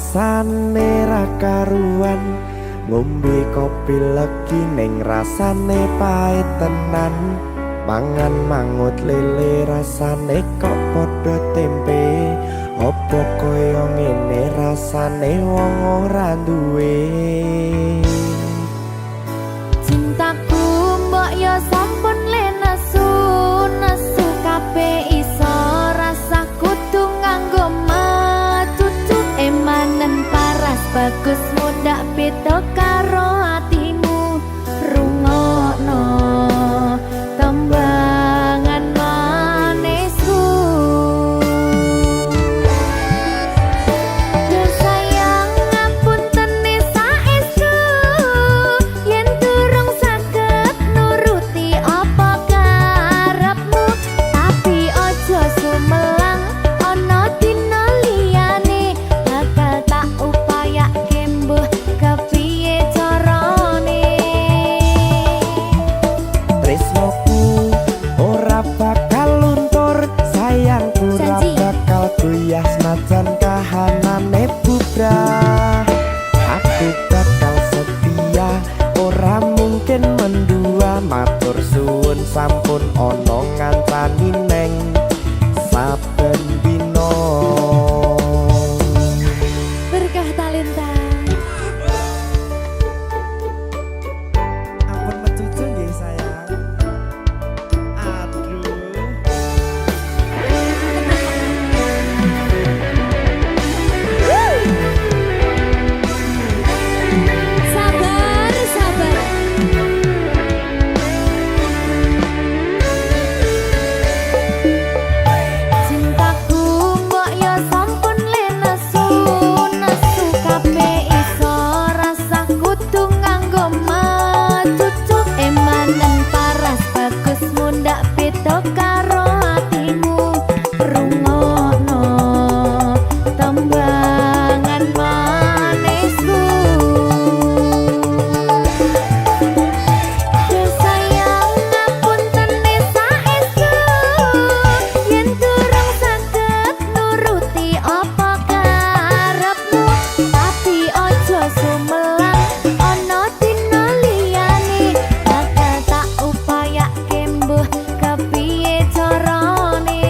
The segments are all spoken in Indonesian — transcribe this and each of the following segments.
rasane ra karuan, ngombe kopi legi ning rasane pahit tenan, mangan mangut lele rasane kok padha tempe, opo koyo ngene rasane wong ora duwe. Cintaku mbok yo sampun le nesu kabeh iso rasa kudu nganggo matutu emanen paras bagus mudak beda karo atimu rungokno tembangan manisku. Yo sayang ngapunten saestu yen durung saged nuruti apa karepmu, tapi ojo sumelang ana dina liyane bakal tak upayake mbuh kepiye carane. Tresnoku ora bakal luntur, sayangku ora Janji. bakal goyah senajan kahanane bubrah. Aku bakal setia, ora mungkin mendua, matur suwun sampun ana ngancani neng saben dina. Berkah talenta. Ampun mecucu nggih sayang. Aduh. Sabar, sabar. Cintaku mbok yo sampun le nesu kabeh iso rasa kudu nganggo matutu emanen paras bagus mundak beda karo atimu rungokno tembangan manisku. Yo sayang ngapunten saestu yen durung saged nuruti apa karepmu, tapi ojo sumelang ana dina liyane bakal tak upayake mbuh kepiye carane.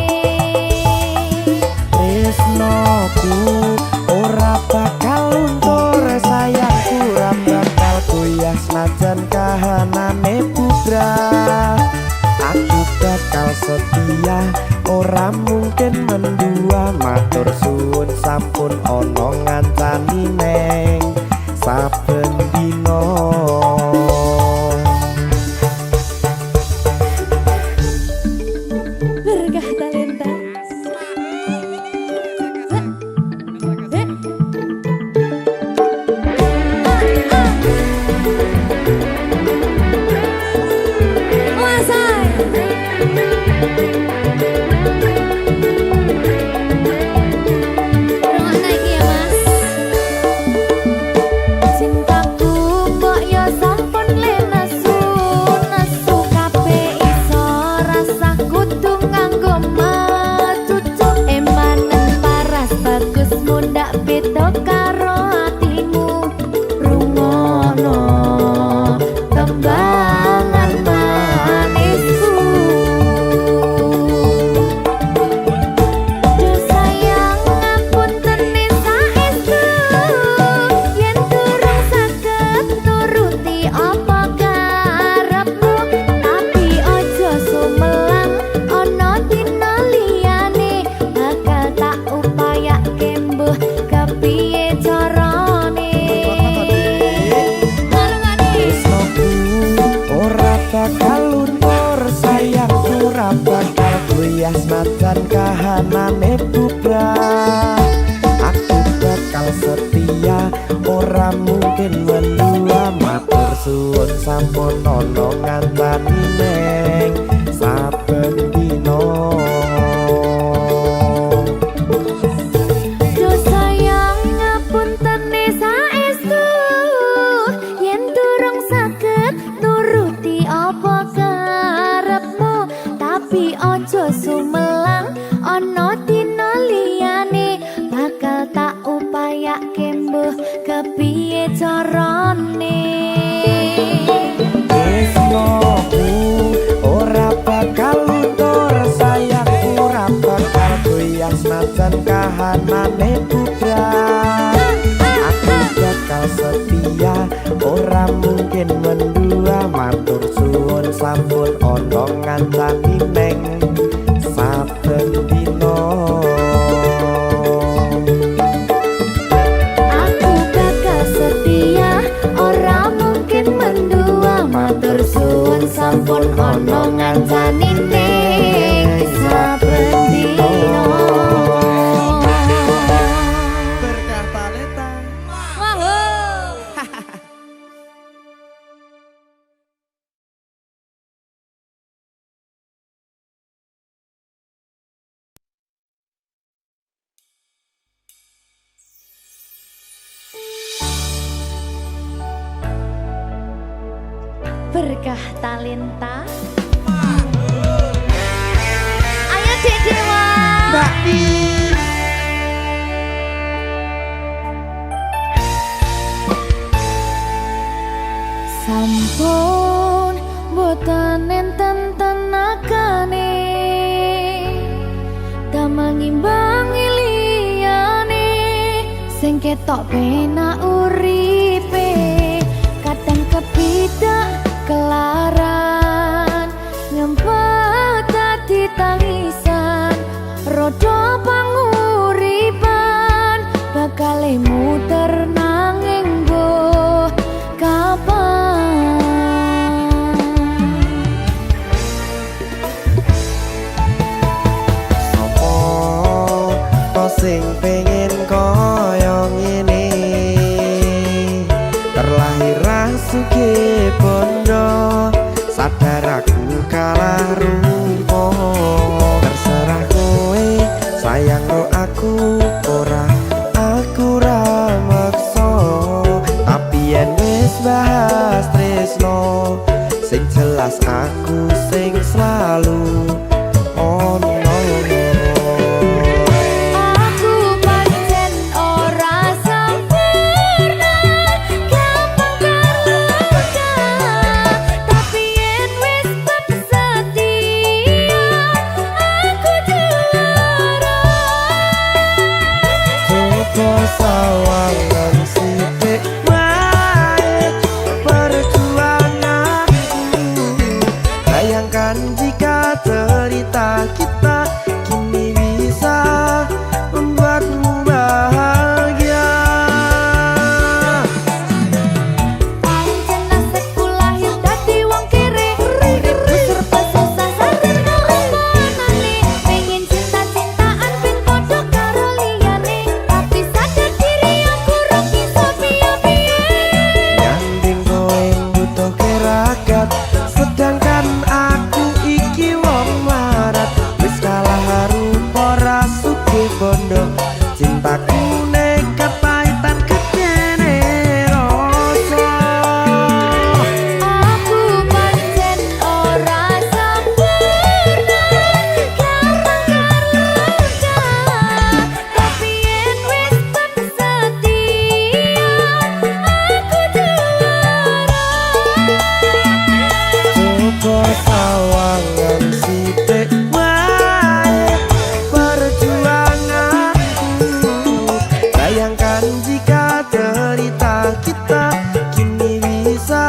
Tresnoku ora bakal luntur, sayangku ora bakal goyah senajan kahanane bubrah. Aku bakal setia, ora mungkin mendua, matur suwun sampun ana ngancani neng saben dina. Berkah talenta. Cintaku mbok yo sampun le nesu kabeh iso rasa kudu nganggo matutu emanen paras bagus mundak beda karo atimu rungokno tembangan manisku. Yo sayang ngapunten saestu yen durung saged nuruti apa karepmu, tapi ojo sumelang ana dina liyane bakal tak upayake mbuh kepiye carane. Tresnoku ora bakal luntur, sayangku ora bakal goyah senajan kahanane bubrah. Aku bakal setia, ora mungkin mendua, matur suwun sampun ana ngancani neng saben dina. Yo sayang ngapunten saestu yen durung saged nuruti apa karepmu, tapi ojo sumelang ana dina liyane bakal tak upayake kahanane putra. Aku bakal setia, ora mungkin mendua. Matur suwun sampun ana ngancani neng saben dina. Aku bakal setia, ora mungkin mendua. Matur suwun sampun ana ngancani ning saben dina. Berkah talenta. Berkah talenta. Ayo Dek Dewa. Mbak Pi. Sampun boten enten tenagane damel ngimbangi liyane sing ketok penak uripe kadang kepidak kelaran nyempet dadi tangisan rodo panguripan bakal muter nanging mbok kapan. Sopo to sing pengen kaya ngene, terlahir sugih bondo, sadar aku kalah rumpo. Terserah kowe sayang ro aku ora, aku ra maksa. Tapi yen wis bahas tresno, sing jelas aku sing selalu ono. Aku pancen ora sempurna, gampang terluka. Tapi yen wis bersedia, aku juara. Coba sawangan sithik wae perjuanganku. Bayangkan jika cerita kita kini bisa membuatmu bahagia. Pancen nasibku lahir dadi wong kere, uripku serba susah sarana omonane. Pengen cinta-cintaan ben padha karo liyane, tapi sadar diri aku rong iso piye-piye. Nyanding kowe butuh keragat, sedangkan aku iki wong larat. Wis kalah rupa ra sugih bondo, cintaku nekat pahitan gedene rasa. Aku pancen ora sempurna, gampang terluka. Tapi yen wis bersedia, aku juara. Coba sawangan sithik wae perjuanganku. Bayangkan jika cerita kita kini bisa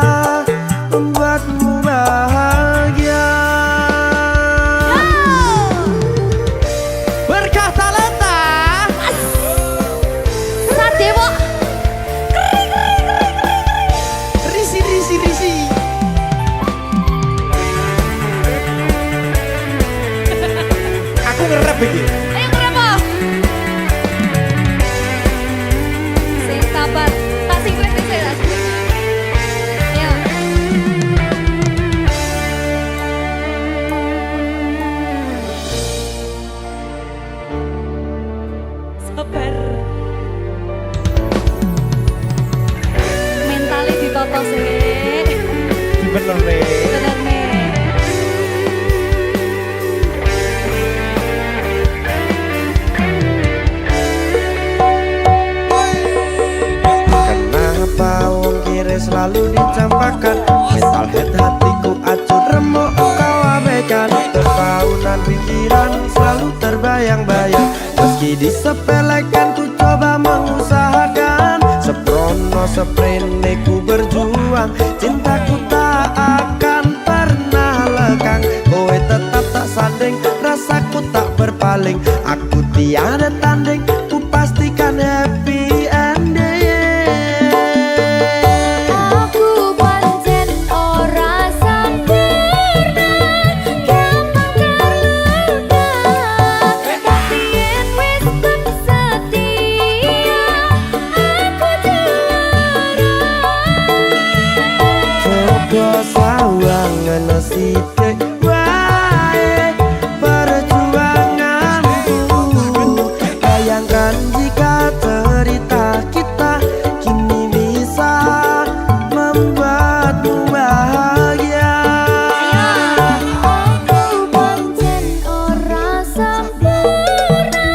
membuatmu bahagia. Berkah talenta. Sadewo. Risi. Aku ngerap iki. Ayo kenapa? Sing sabar, tak singlet saya tak singlet. Ayo. Sabar. Mentalnya ditoto sih. Bener nih. Bener nih. Kenapa wong kiri selalu dicampakkan? Mental head hatiku acuh remuk kau abaikan. Terpaunan pikiran selalu terbayang-bayang. Meski disepelekan ku coba mengusahakan, seprono seprene ku berjuang. Cintaku tak akan pernah lekang, kowe tetap tak sanding, rasaku tak berpaling. Aku tiada tanding, ku pastikan happy ending. Aku pancen ora sempurna, gampang terluka. Tapi yen wis bersedia, aku juara. Coba sawangan sithik wae perjuanganku. Bayangkan jika cerita kita kini bisa membuatmu bahagia. Aku pancen ora sempurna,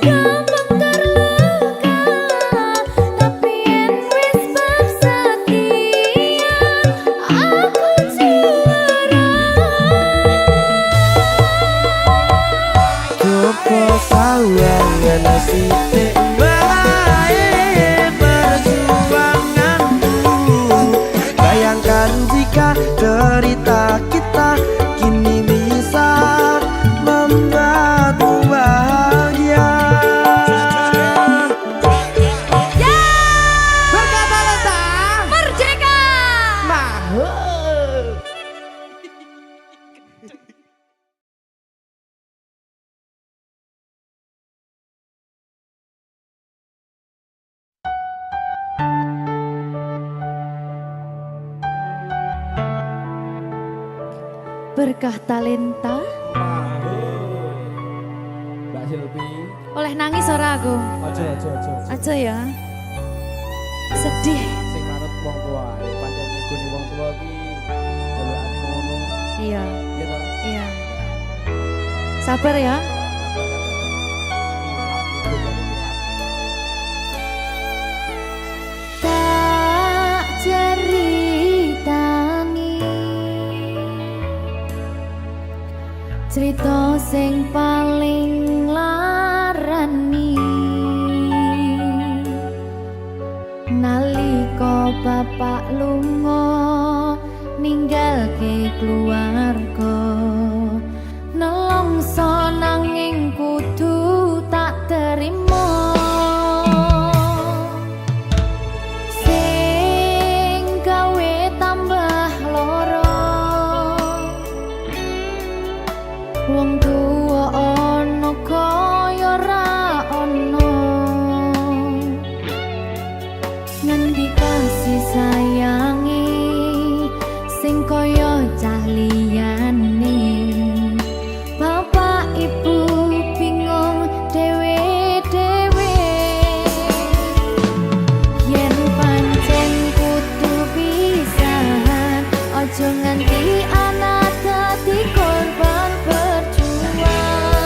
gampang terluka. Tapi yen wis bersedia, aku juara. Coba sawangan sithik wae perjuanganku. Bayangkan jika cerita kita kini bisa membuatmu bahagia. Berkata letah Merdeka! mahal. Berkah talenta. Mbak Silvi, Oleh nangis ora aku? aja. Aja ya. Sedih. Sing manut wong tua, pancen ngikuni wong tua ki jelekane ngono. Iya, Ya ta? iya. Sabar ya. Tak ceritani cerita sing paling larani nalika bapak lunga ninggalke keluarga. Nelongso nanging kudu tak terima, sing gawe tambah loro. Wong tuwa ana kaya ra ana, ngendi kasih sayangi sing kaya cah liyane. Bapak ibu bingung dewe-dewe, yen pancen kudu pisahan aja nganti anak dadi korban perjuangan.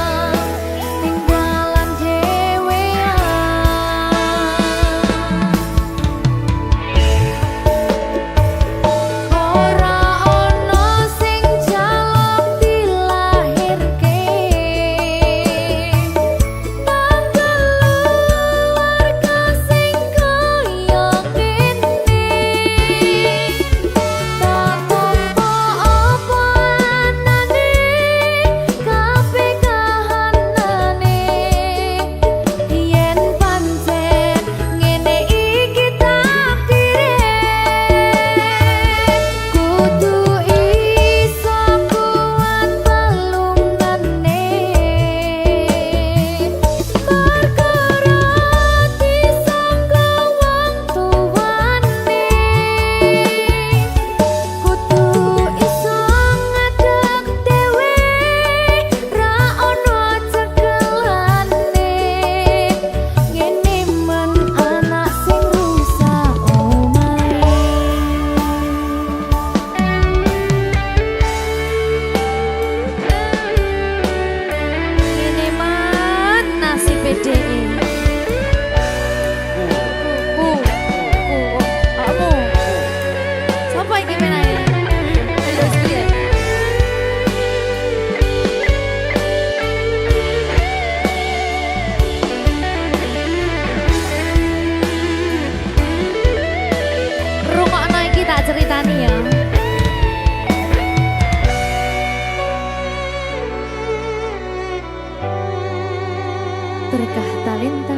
Berkah talenta.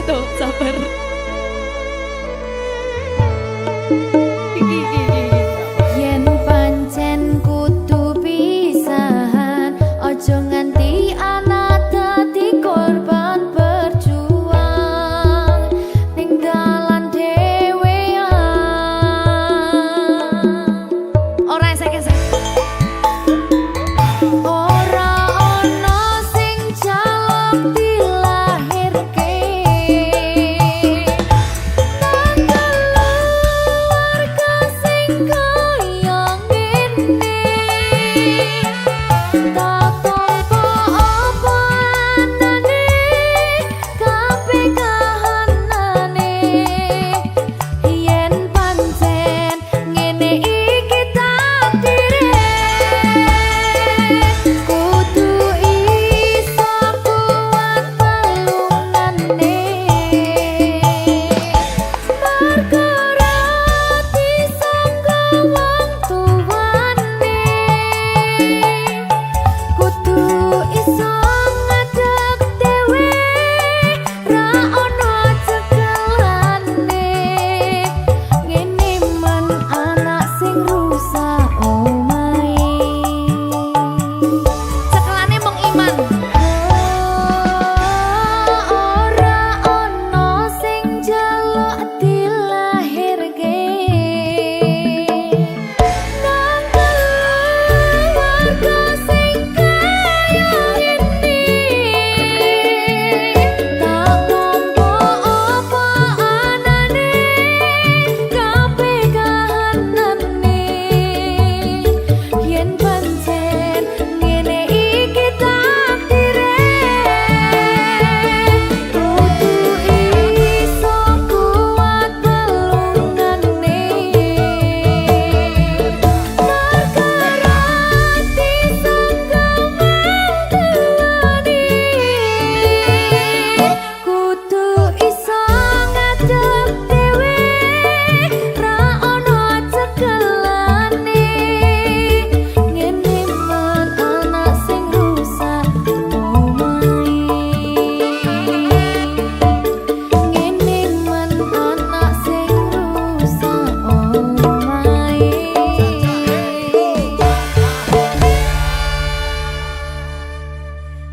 Tuh, sabar. Yen pancen kudu pisahan, ojo nganti anak dadi korban berjuang ning dalan dhewean. Ora esek-esek. Ora ana sing jaluk dilahirke.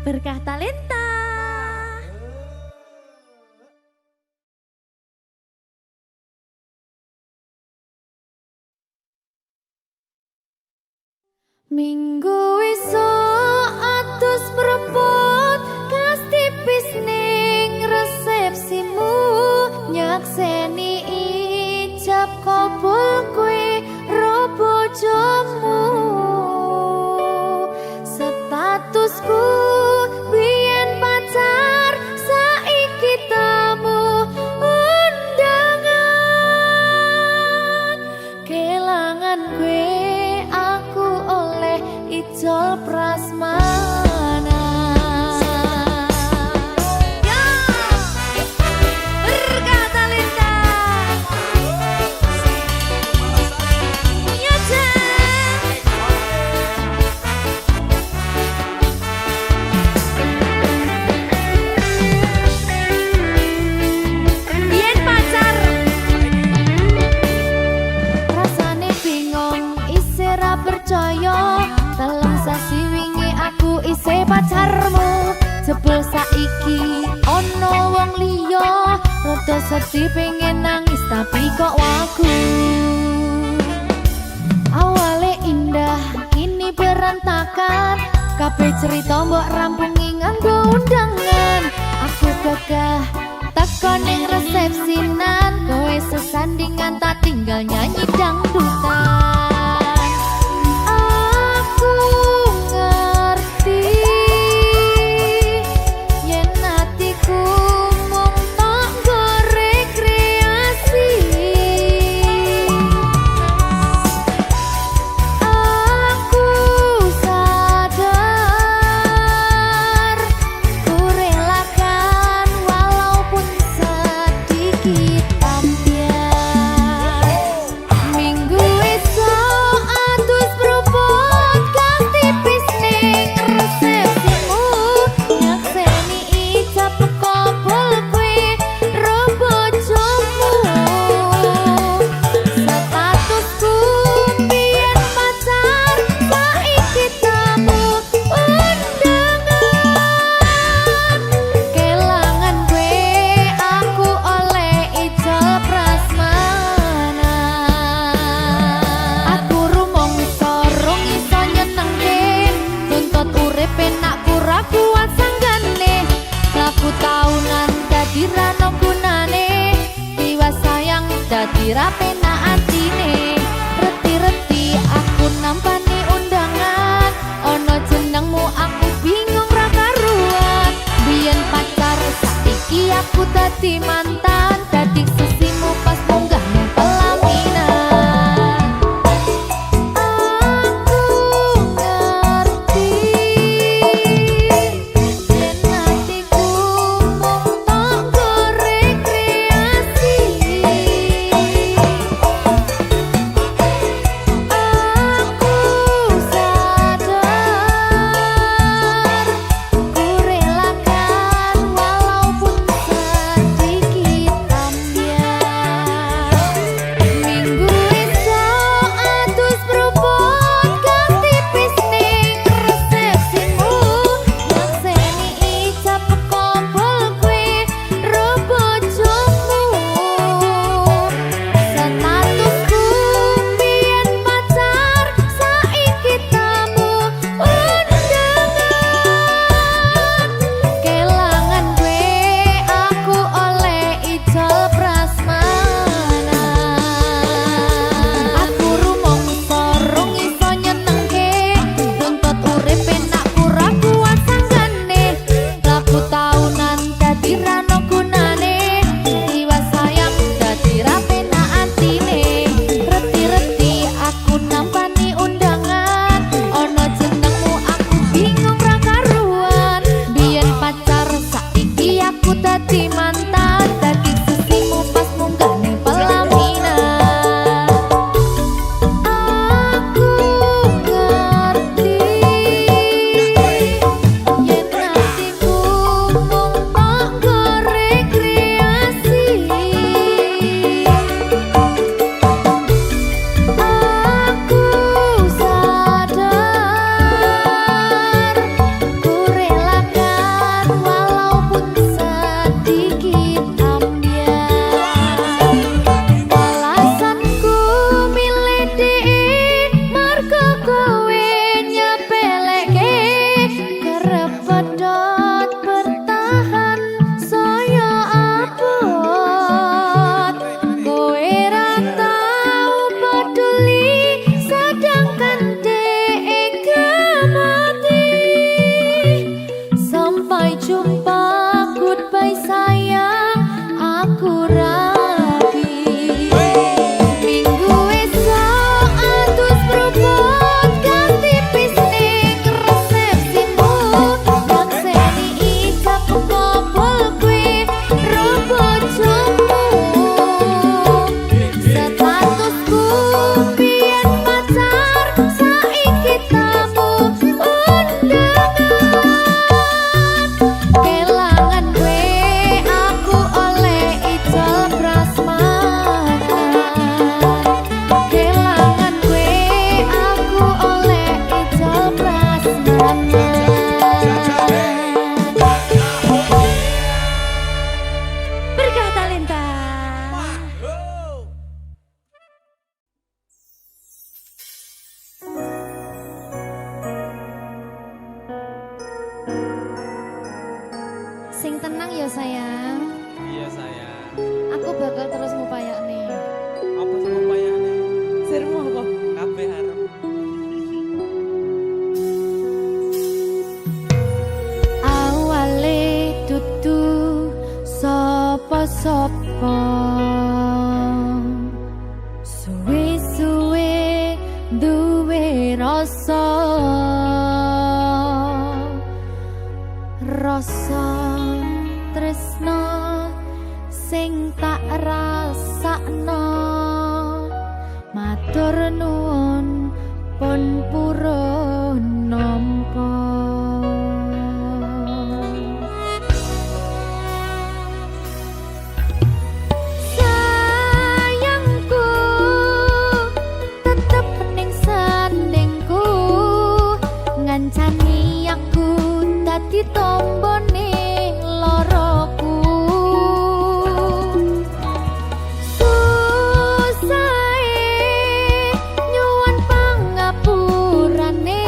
Berkah talenta. Minggu esuk atus prepot kas tipis ning resepsimu, nyakseni ijab kabul kowe ro bojomu. Statusku biyen pacar, saiki tamu undangan. Kelangan kowe aku oleh ijol prasmanan. Ya, berkah talenta. Ya, biyen pacar rasane bingung, isih ra percaya. Telung sasi wingi aku isih pacarmu, jebul saiki ono wong liya. Rada sedih pengen nangis tapi kok wagu. Awale indah kini berantakan, kabeh cerita mbok rampungi nganggo undangan. Aku gagah teko ning resepsinan, kowe sesandingan tak tinggal nyanyi dangdutan. Aku ngerti yen atiku mung tanggo rekreasi. Aku sadar ku relakan walaupun sedikit ambiar. Minggu atine. Reti-reti aku nampani undangan, ono jenengmu aku bingung ra karuan. Biyen pacar saiki aku dadi mantan, dadi sesimu pas munggah ning pelaminan. Aku ngerti yen hatiku mung tanggo rekreasi. Aku sadar ku relakan walaupun sedikit ambiar. Minggu esok atus berubah ganti tipis ning resepsimu, nyakseni ijab kompol kue ro bojomu. Statusku biyen pacar saiki tamu undangan. Kelangan gue aku oleh ijol prasmanan. Aku rumangsa rung iso nyenengke, nuntut urip enak ora kuat sanggane. Laku taunan dadi ra ono gunane, iwas sayang dadi ra penak atine. Reti-reti aku nampani undangan, ono jenengmu aku bingung ra karuan. Biyen pacar saiki aku dadi mantan, dadi sesimu pas munggah ning pelaminan. Aku ngerti yen hatiku mung tanggo rekreasi. Aku sadar ku relakan walaupun sedikit ambiar. Alasanku milih dhek mergo kowe nyepeleke, kerep pedot bertahan saya abot. Kowe ra tau peduli sedangkan dhek mati. Sampai jumpa, goodbye sayang, aku rapi. Minggu esok atus berubah ganti tipis ning resepsimu, nyakseni ijab kompol kue ro bojomu. Statusku biyen pacar saiki tamu undangan. Kelangan gue aku oleh ijol prasmanan. Kelangan gue aku oleh ijol prasmanan. Berkah talenta. Sing tenang ya sayang, Iya sayang. aku bakal terus ngupayakne. Apa sih upayane? Sirmu apa? Kabeh arep. Awale dudu sapa-sapa, suwe-suwe duwe rasa. Rasa tresno sing tak rasakno, matur nuwun pun purun nampa. Sayangku tetep ning sandingku, ngancani aku dadi tombone loroku. Susahe nyuwun pangapurane,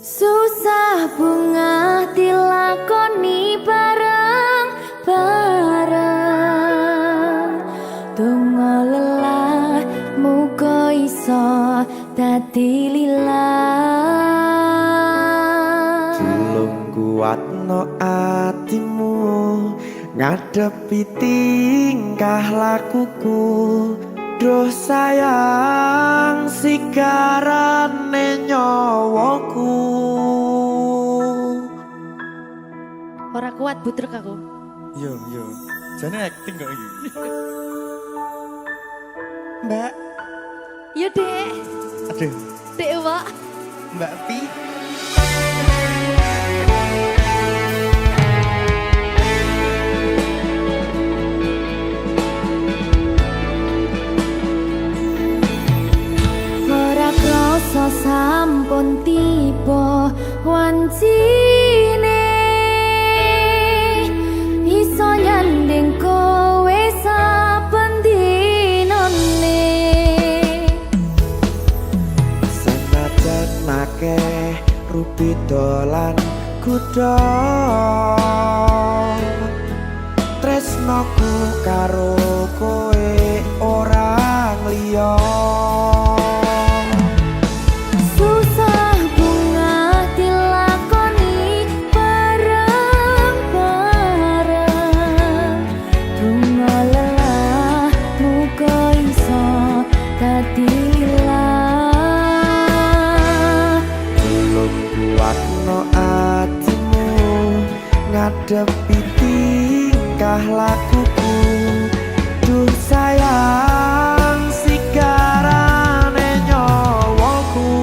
Susah bunga dilakoni bareng-bareng. Donga lelah muga iso dadi lillah. Tulung kuatno atimu ngadepi tingkah lakuku. Duh sayang sigarane nyawaku. Ora kuat butrek aku. Yo, jane acting kok iki. Mbak, Yo Dek. aduh, Dek Wak. Mbak Pi. Ora krasa sampun tiba wancine iso nyanding kowe saben dinane. Senajan akeh rupi dolan kuda, tresnoku karo kowe orang liya. Susah bunga dilakoni bareng-bareng. Bunga lelah muga iso dadi lillah. Tulung kuatno atimu ngadepi tingkah lakuku. Duh sayang sigarane nyawaku.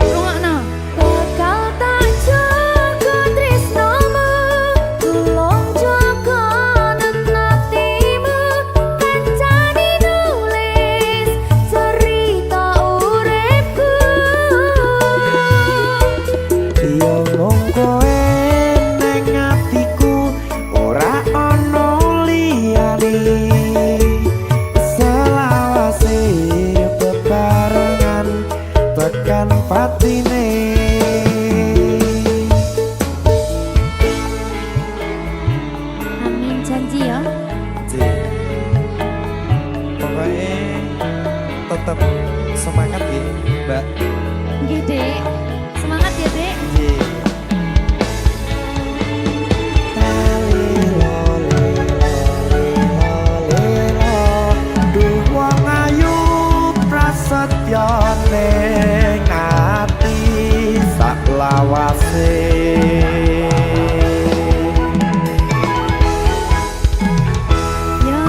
Rungokno. Bakal tak jaga tresnomu, tulung jaga nenatimu. Kancane nulis cerita uripku. Yo mung kowe ning atiku, ora ana liyane. Selawase bebarengan tekan patine. Amin janji ya. Pokoknya tetap semangat ya, Mbak. Nggih, Dek. Semangat ya, Dek. Duh wong ayu prasetyo ning ati sak lawase. Ya,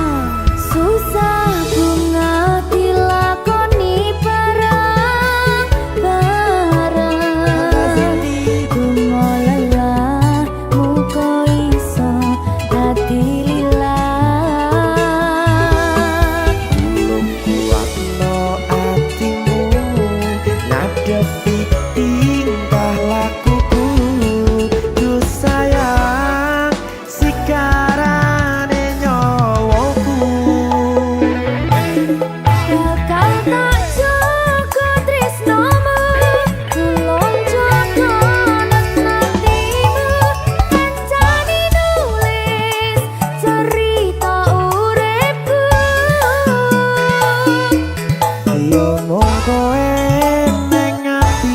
susah bunga dilakoni bareng-bareng. Bunga lelah muga iso dadi lillah. Tulung kuatno atimu ngadepi tingkah lakuku. Duh sayang sigarane nyawaku. Bakal tak jaga tresnomu, tulung jaga nenatimu. Kancane nulis cerita uripku. Yo mung kowe ning atiku,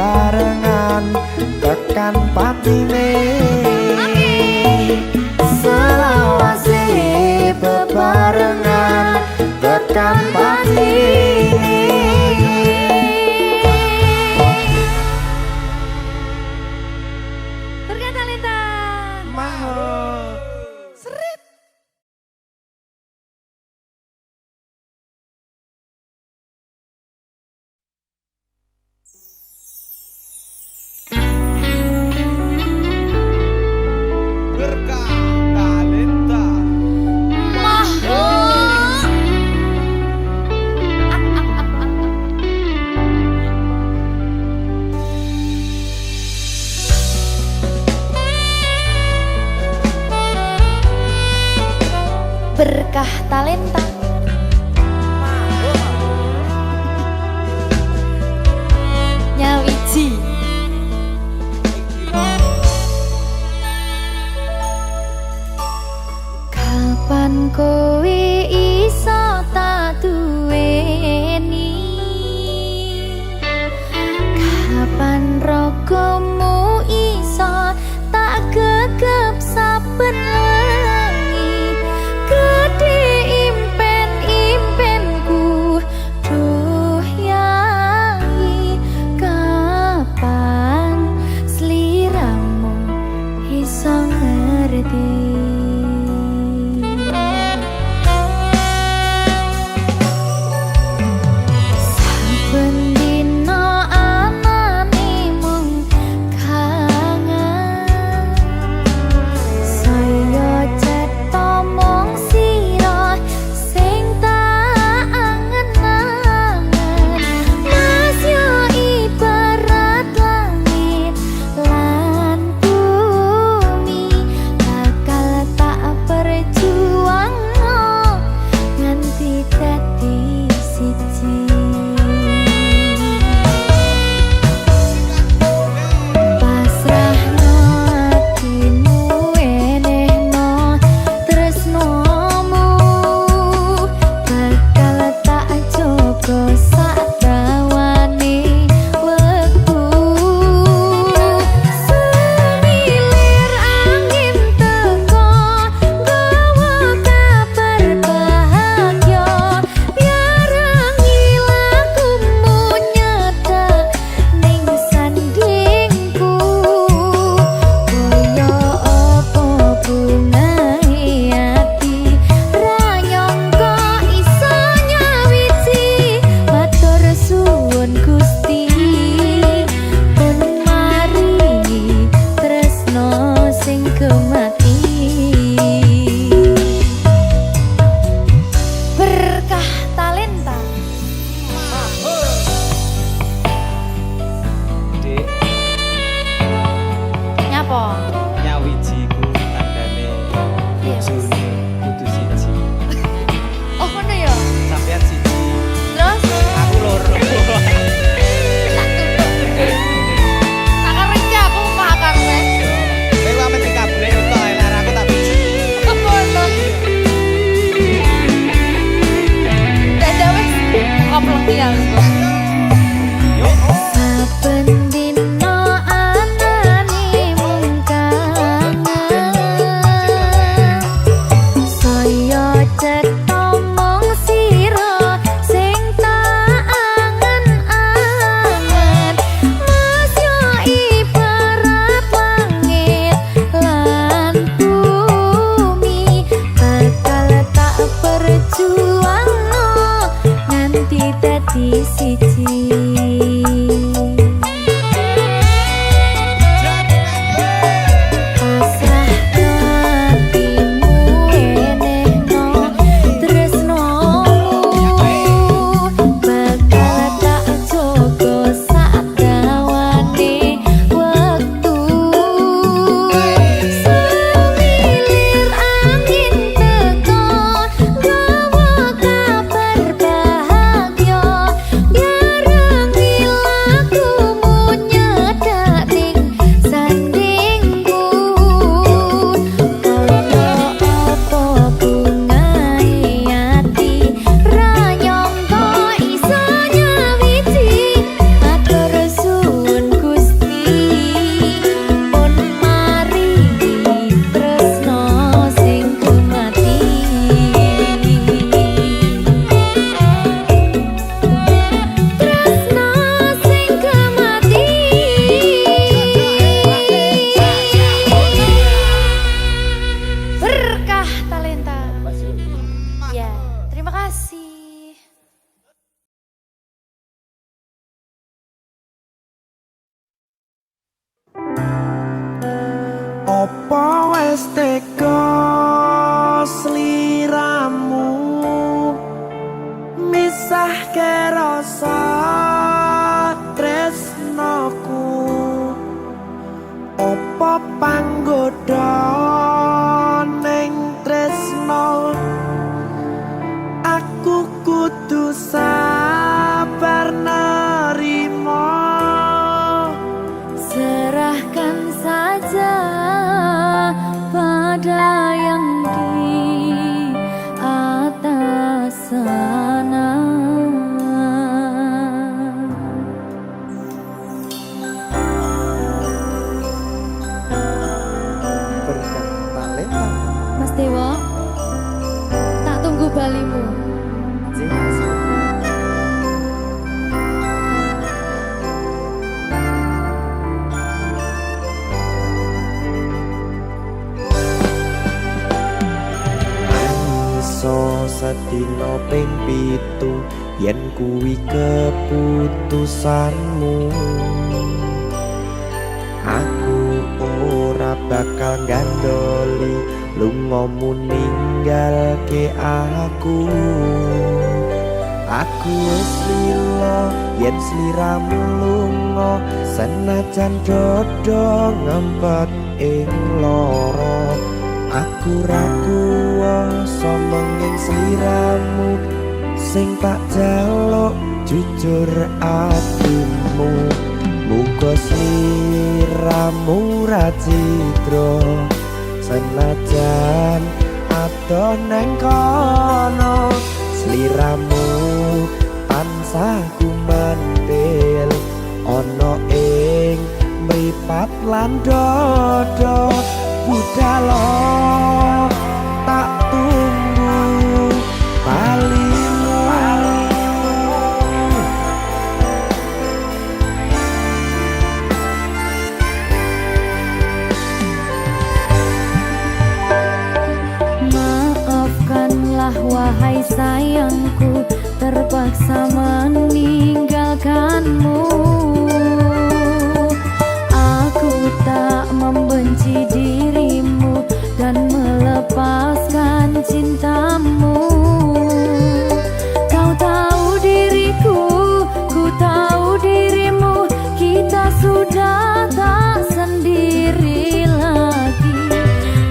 bebarengan tekan patine selawase bebarengan tekan patine. Berkata Lintang. Mahal. Seret. Mahal. kasih. Opo wis teka sliramu misahke rasa tresnoku. Opo panggoda ning tresno aku kudu sabar nerima. Serahkan saja pada yang di atas sana. Berkat talenta Mas Dewo, tak tunggu balimu. iso sedina ping 7 yen kuwi keputusanmu. Aku ora bakal gandoli lungamu ninggalke aku. Aku wis lila yen sliramu lunga senajan dodo ngempet ing lara. Aku ra kuwasa menging sliramu sing tak jaluk jujur atimu. Muga sliramu ra cidra senajan adoh neng kono. Sliramu tansah gumantil ana ing mripat lan dodo. Budhalo tak tunggu balimu. Maafkanlah wahai sayangku, terpaksa meninggalkanmu. Aku tak membenci dirimu dan melepaskan cintamu. Kau tahu diriku, ku tahu dirimu, kita sudah tak sendiri lagi.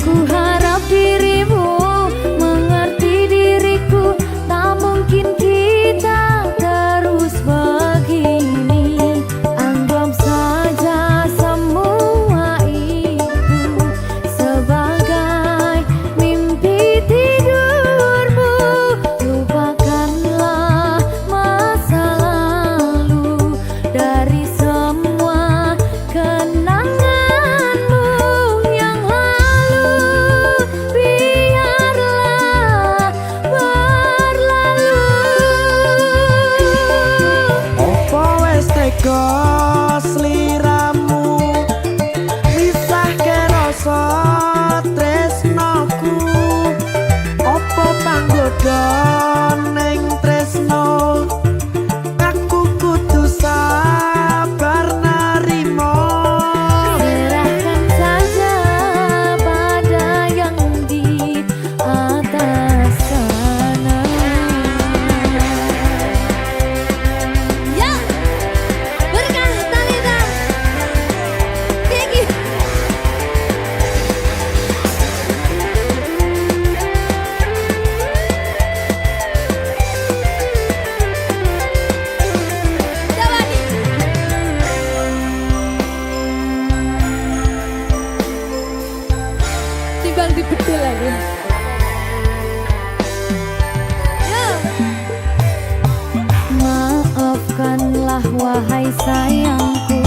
Ku harap dirimu mengerti diriku, tak mungkin kita terus begini. Anggap saja semua itu sebagai mimpi tidurmu. Lupakanlah masa lalu dari semua kenanganmu yang lalu. Biarlah berlalu. Opo wis tega sliramu misahke rasa tresnoku. Opo panggoda ning tresno aku kudu sabar nerima. Serahkan saja pada yang di atas sana. Ya, berkah talenta. Tinggi. Jawani. Timbang dibedil lagi. Maafkanlah wahai sayangku,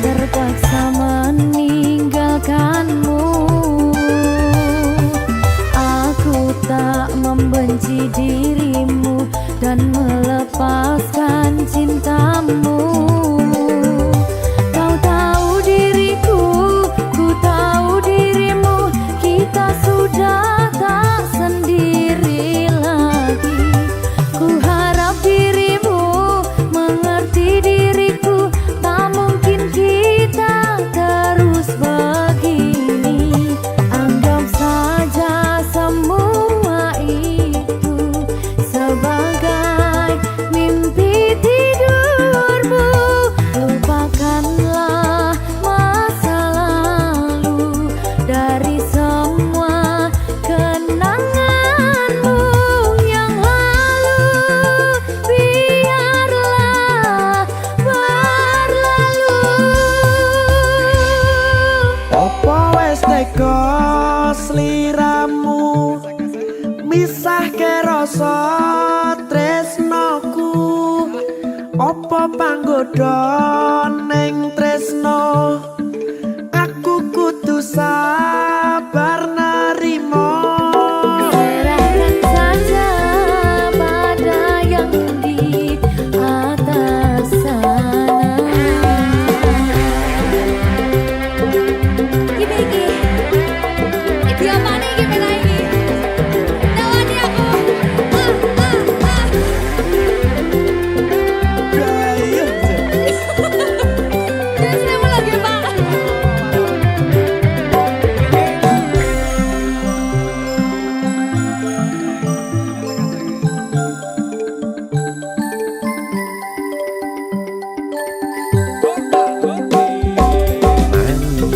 terpaksa meninggalkanmu. Aku tak membenci dirimu dan melepaskan cintamu. Kau tahu diriku, ku tahu dirimu, kita sudah tak sendiri lagi. sebagai mimpi tidurmu. Lupakanlah masa lalu dari semua kenanganmu yang lalu. Biarlah berlalu. Opo wes teko sliramu misahke rasa tresnoku. Opo panggoda ning tresno aku kudu sabar narimo. Serahkan saja pada yang di atas sana. Iki apa nih gimana ini? Tawani aku. Jangan saya mau lagi Pak.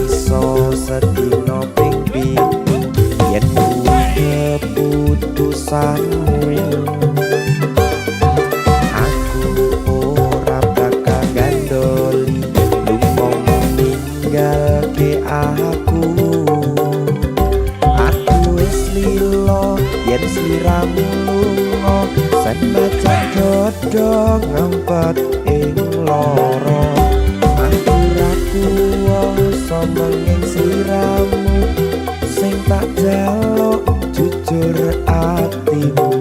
Iso sedino ping pitu yen kuwi keputusanmu. Aku ora bakal gandoli lumong ninggalke aku. Aku wis lilo yen sliramu lunga senajan dodo ngempet ing loro. Aku ra kuwasa menging sliramu sing tak jaluk jujur atimu.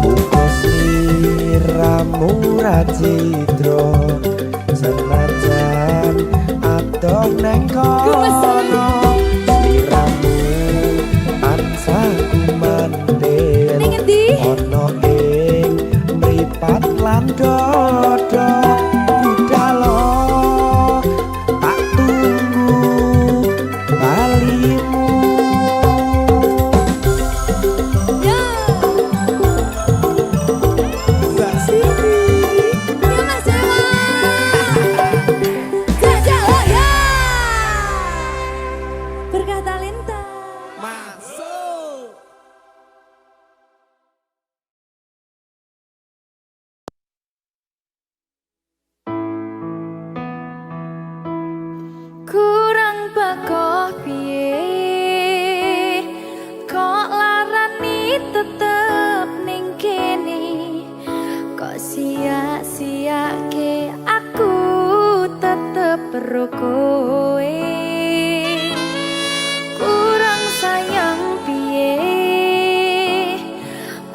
Muga sliramu ra cidra senajan adoh neng kono. Sliramu tansah kumandel Ning endi? ono ing mripat lan dodo. Budalo tak tunggu balimu. Ya. Sini. Ya Mas Dewa. Jajal ya. Berkah talenta. Masuk. Kurang bakoh piye kok larani tetep ning kene. Kok sia-siake aku tetep perlu kowe. Kurang sayang piye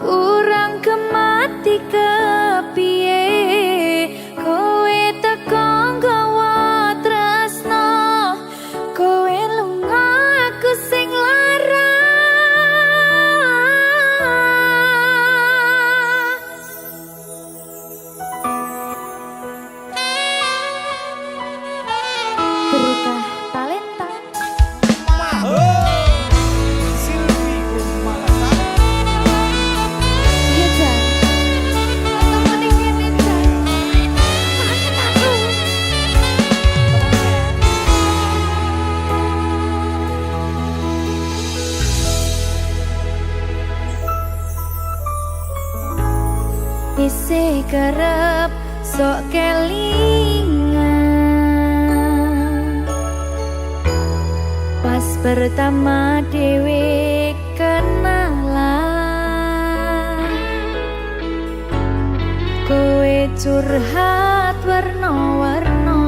kurang kemati kepiye kowe teko nggawa tresno. Kowe lunga aku sing lara. Berkah talenta. Iya Jan. Ketemu ning kene Jan. Kangen aku. Isih kerep sok kelingan pas pertama dhewe kenalan. Kowe curhat warna-warna.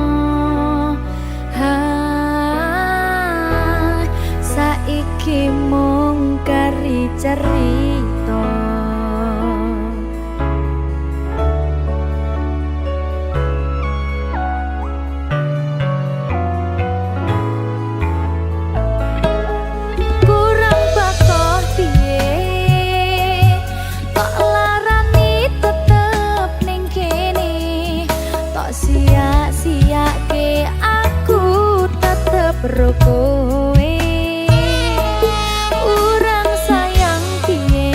Saiki mung kari cerita. Kurang bakoh piye kok larani tetep ning kene. Tok sia-siake aku tetep ro kowe. Kurang sayang piye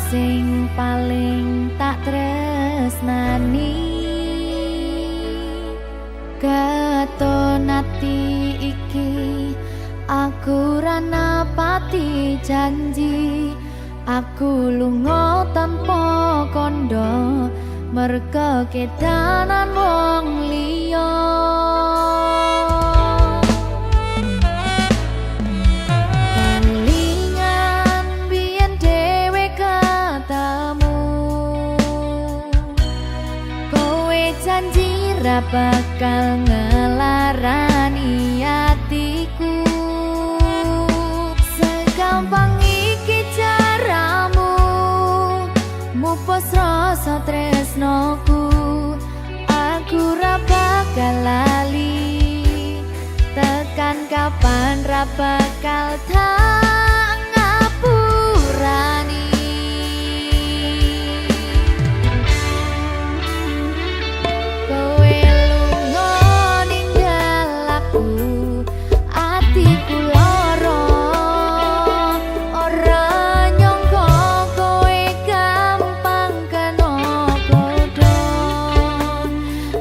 sing paling tak tresnani, keton ati iki aku ra napati janji, aku lunga tanpa kondo merga kedanan wong liya. Kelingan biyen dhewe ketemu, kowe janji ra bakal ngelarani atiku. Segampang iki caramu mupus rasa tresnoku, aku ra bakal lali, tekan kapan ra bakal tak ngapurani. Kowe lunga ninggal aku, atiku lara, ora nyangka kowe gampang kena godha.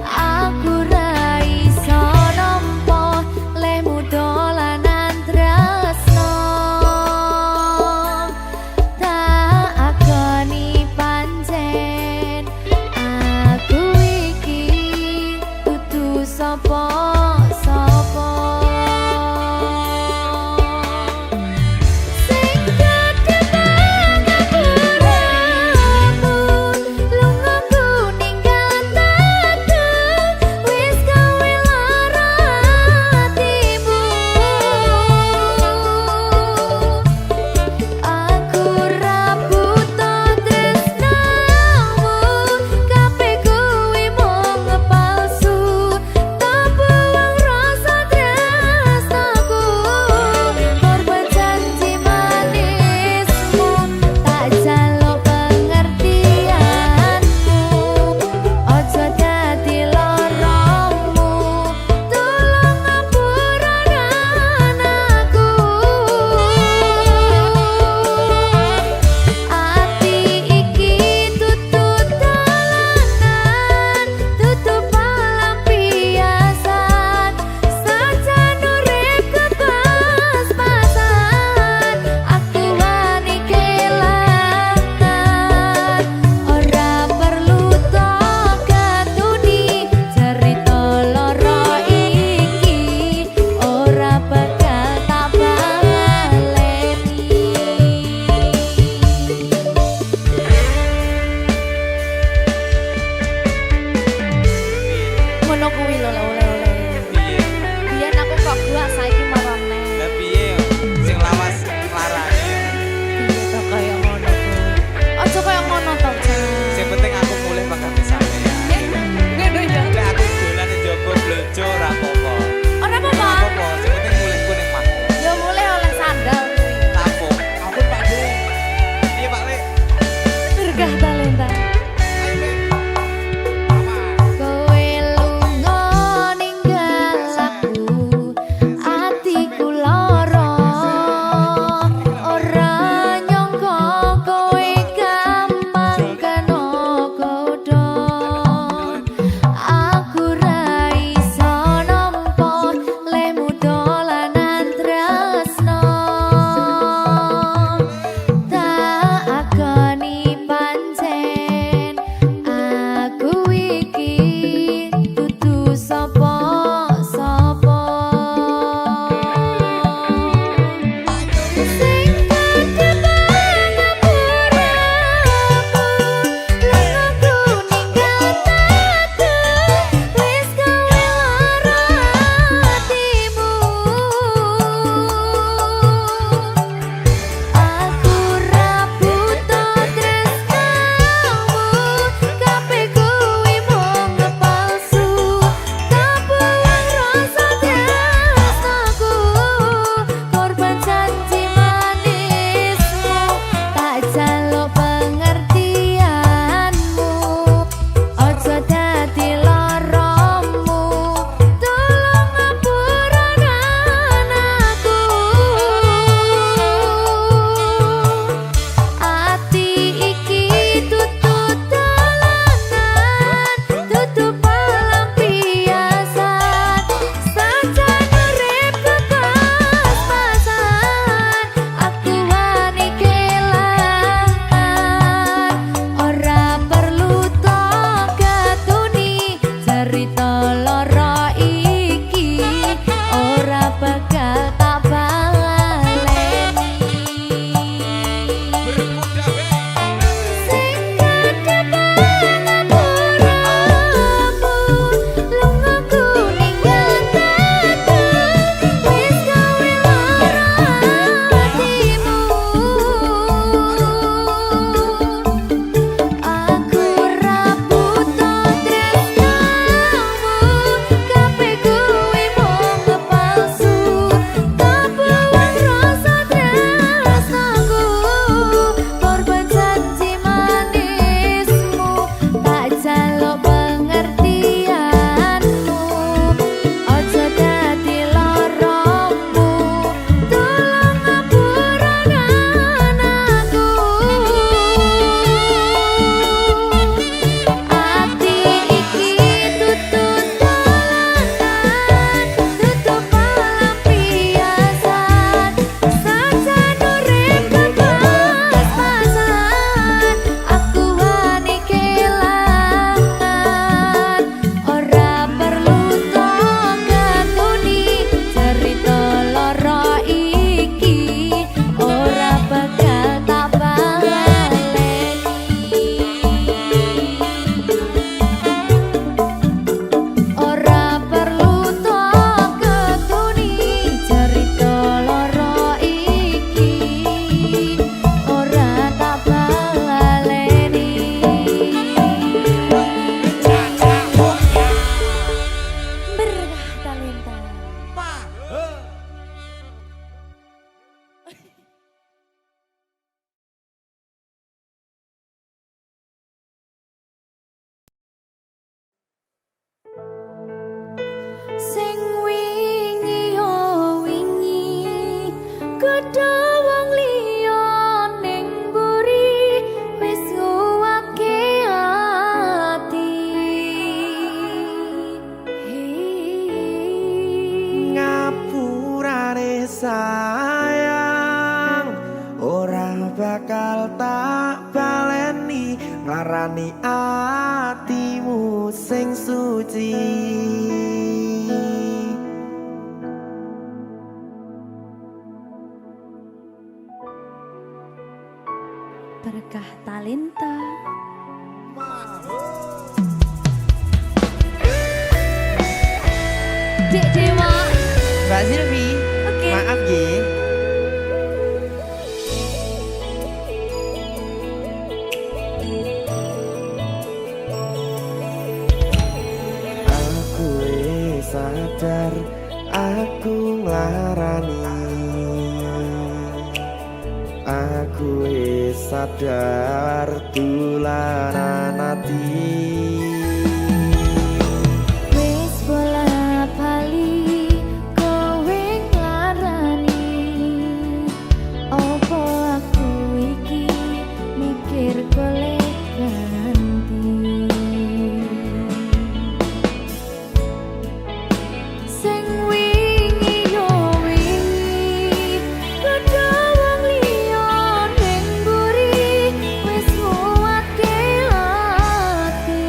Aku ra iso nampa lehmu dolanan tresno. wong liya ning mburi wis nguwake ati. Ngapurane sayang ora bakal tak baleni nglarani atimu sing suci. Berkah talenta. Dek Dewa. Mbak Silvi, Oke. maaf ye. Aku wis sadar aku nglarani. Aku wis sadar dolanan ati. Wis bola bali kowe nglarani. Opo aku iki mikir golek ganti. Sing wingi yo wingi padha wong liya ning mburi wis nguwatke ati.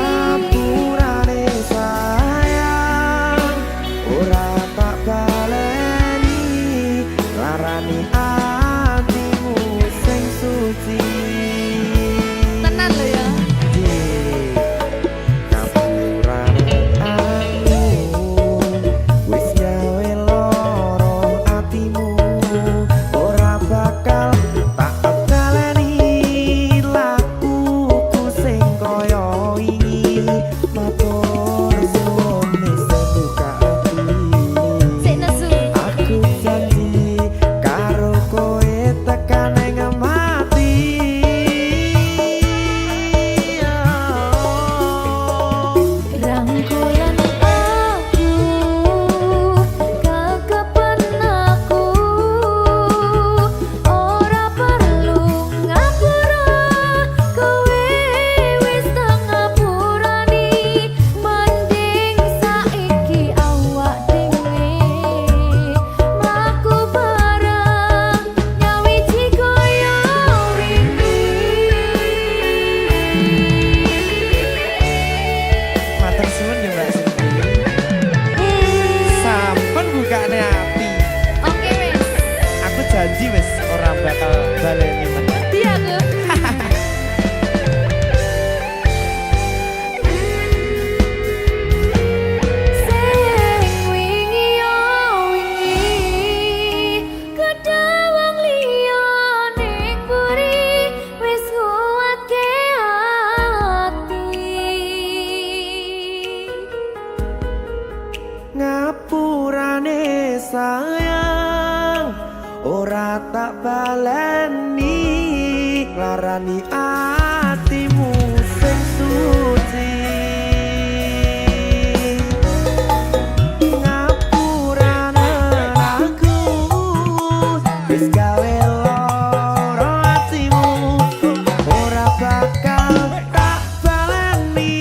Ngapurane sayang ora tak baleni larani atimu sing suci. Tenan lho ya. Ngapurane aku wis gawe loro atimu ora bakal tak baleni lakuku sing kaya wingi matur suwun wis buka ati. Sik nesu. Aku janji karo kowe tekan ing mati. Rangkulan aku kakapan aku ora perlu ngapura kowe wis tak ngapurani mending saiki awak dhewe mlaku bareng nyawiji kaya Matur suwun ya Mbak Silvi. Sampun bukane ati. Oke wis. Aku janji wis ora bakal baleni meneh. Iya tuh. Sing wingi yo wingi kedha wong liya ning mburi wis nguwatke ati. Ngapurane sayang ora tak baleni larani atimu sing suci. Ngapurane aku wis gawe loro atimu ora bakal tak baleni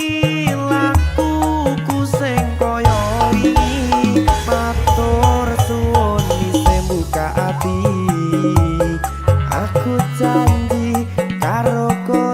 lakuku sing kaya wingi matur suwun wis buka ati. Aku janji karo kowe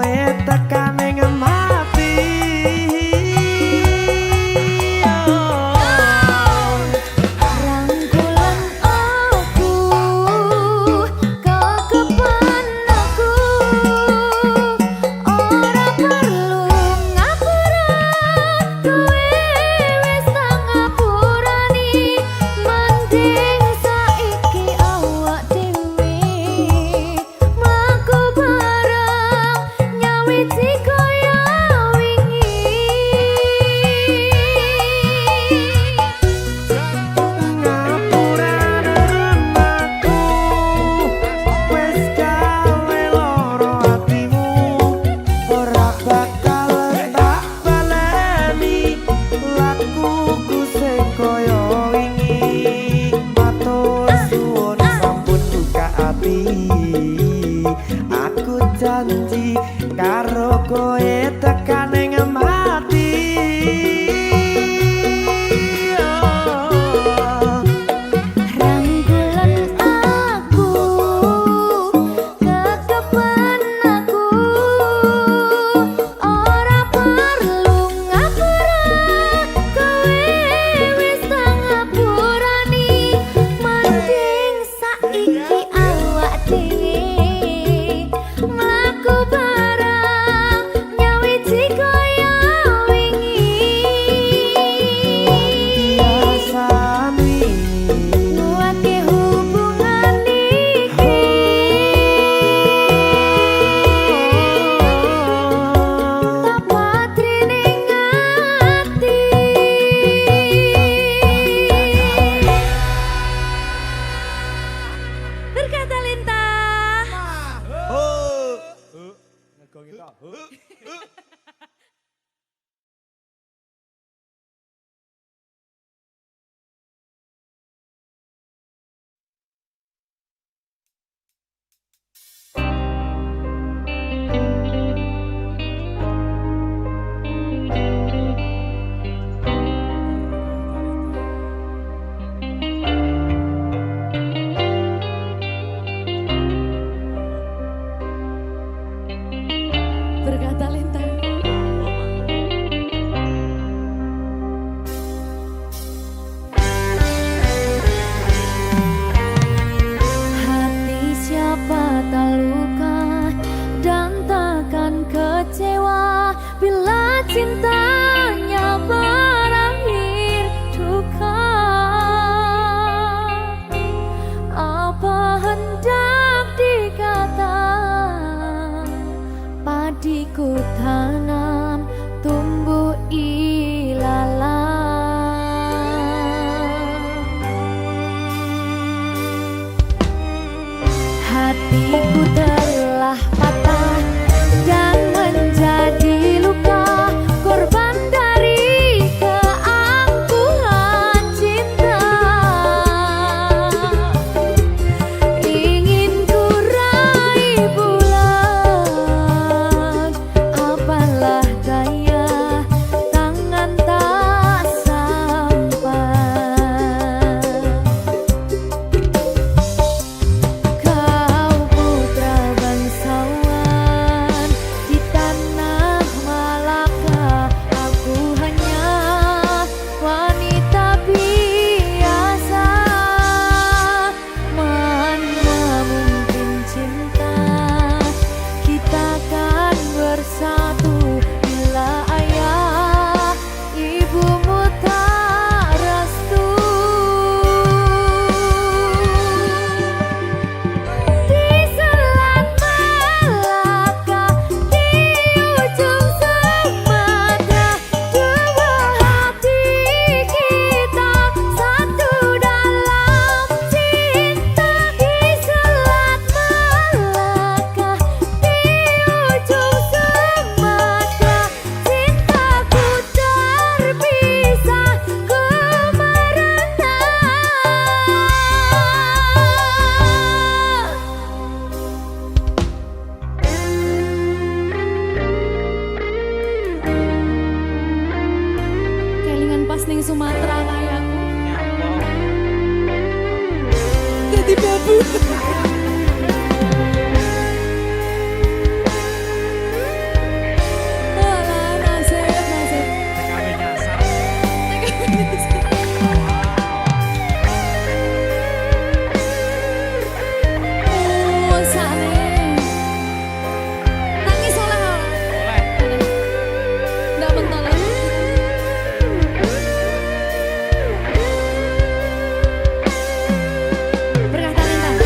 karo kowe tekan ing mati. Rangkulan aku, kekepen aku, ora perlu ngapura, kowe wis tak ngapurani. Mending saiki awak dhewe mlaku bareng nyawiji kaya wingi. Biasane Nguatke hubungan iki. Tak patri ning ati. Berkata Lintah. Ngegongi tok. Berkata Lintah. Hati siapa tak luka dan takkan kecewa bila cintanya berakhir duka. Apa hendak dikata, padiku tanam tumbuh ilalang. Hatiku telah patah dan menjadi luka, korban dari keangkuhan cinta. Ingin ku raih bulan, apalah daya, tangan tak sampai. Kau putra bangsawan di tanah Malaka, aku hanya wanita biasa. Mana mungkin cinta kita kan bersatu bila ayah ibumu tak restu. Di selat Malaka, di ujung Sumatera, dua hati kita satu dalam cinta. Di selat Malaka, di ujung Sumatera, cintaku terpisah ku merana. Kelingan pas ning Sumatera kayaku. Jadi babu. Alah, nasib. TKW nyasar. Oh, sane. Nangis oleh. Ndak bentar. Berkata Lintah.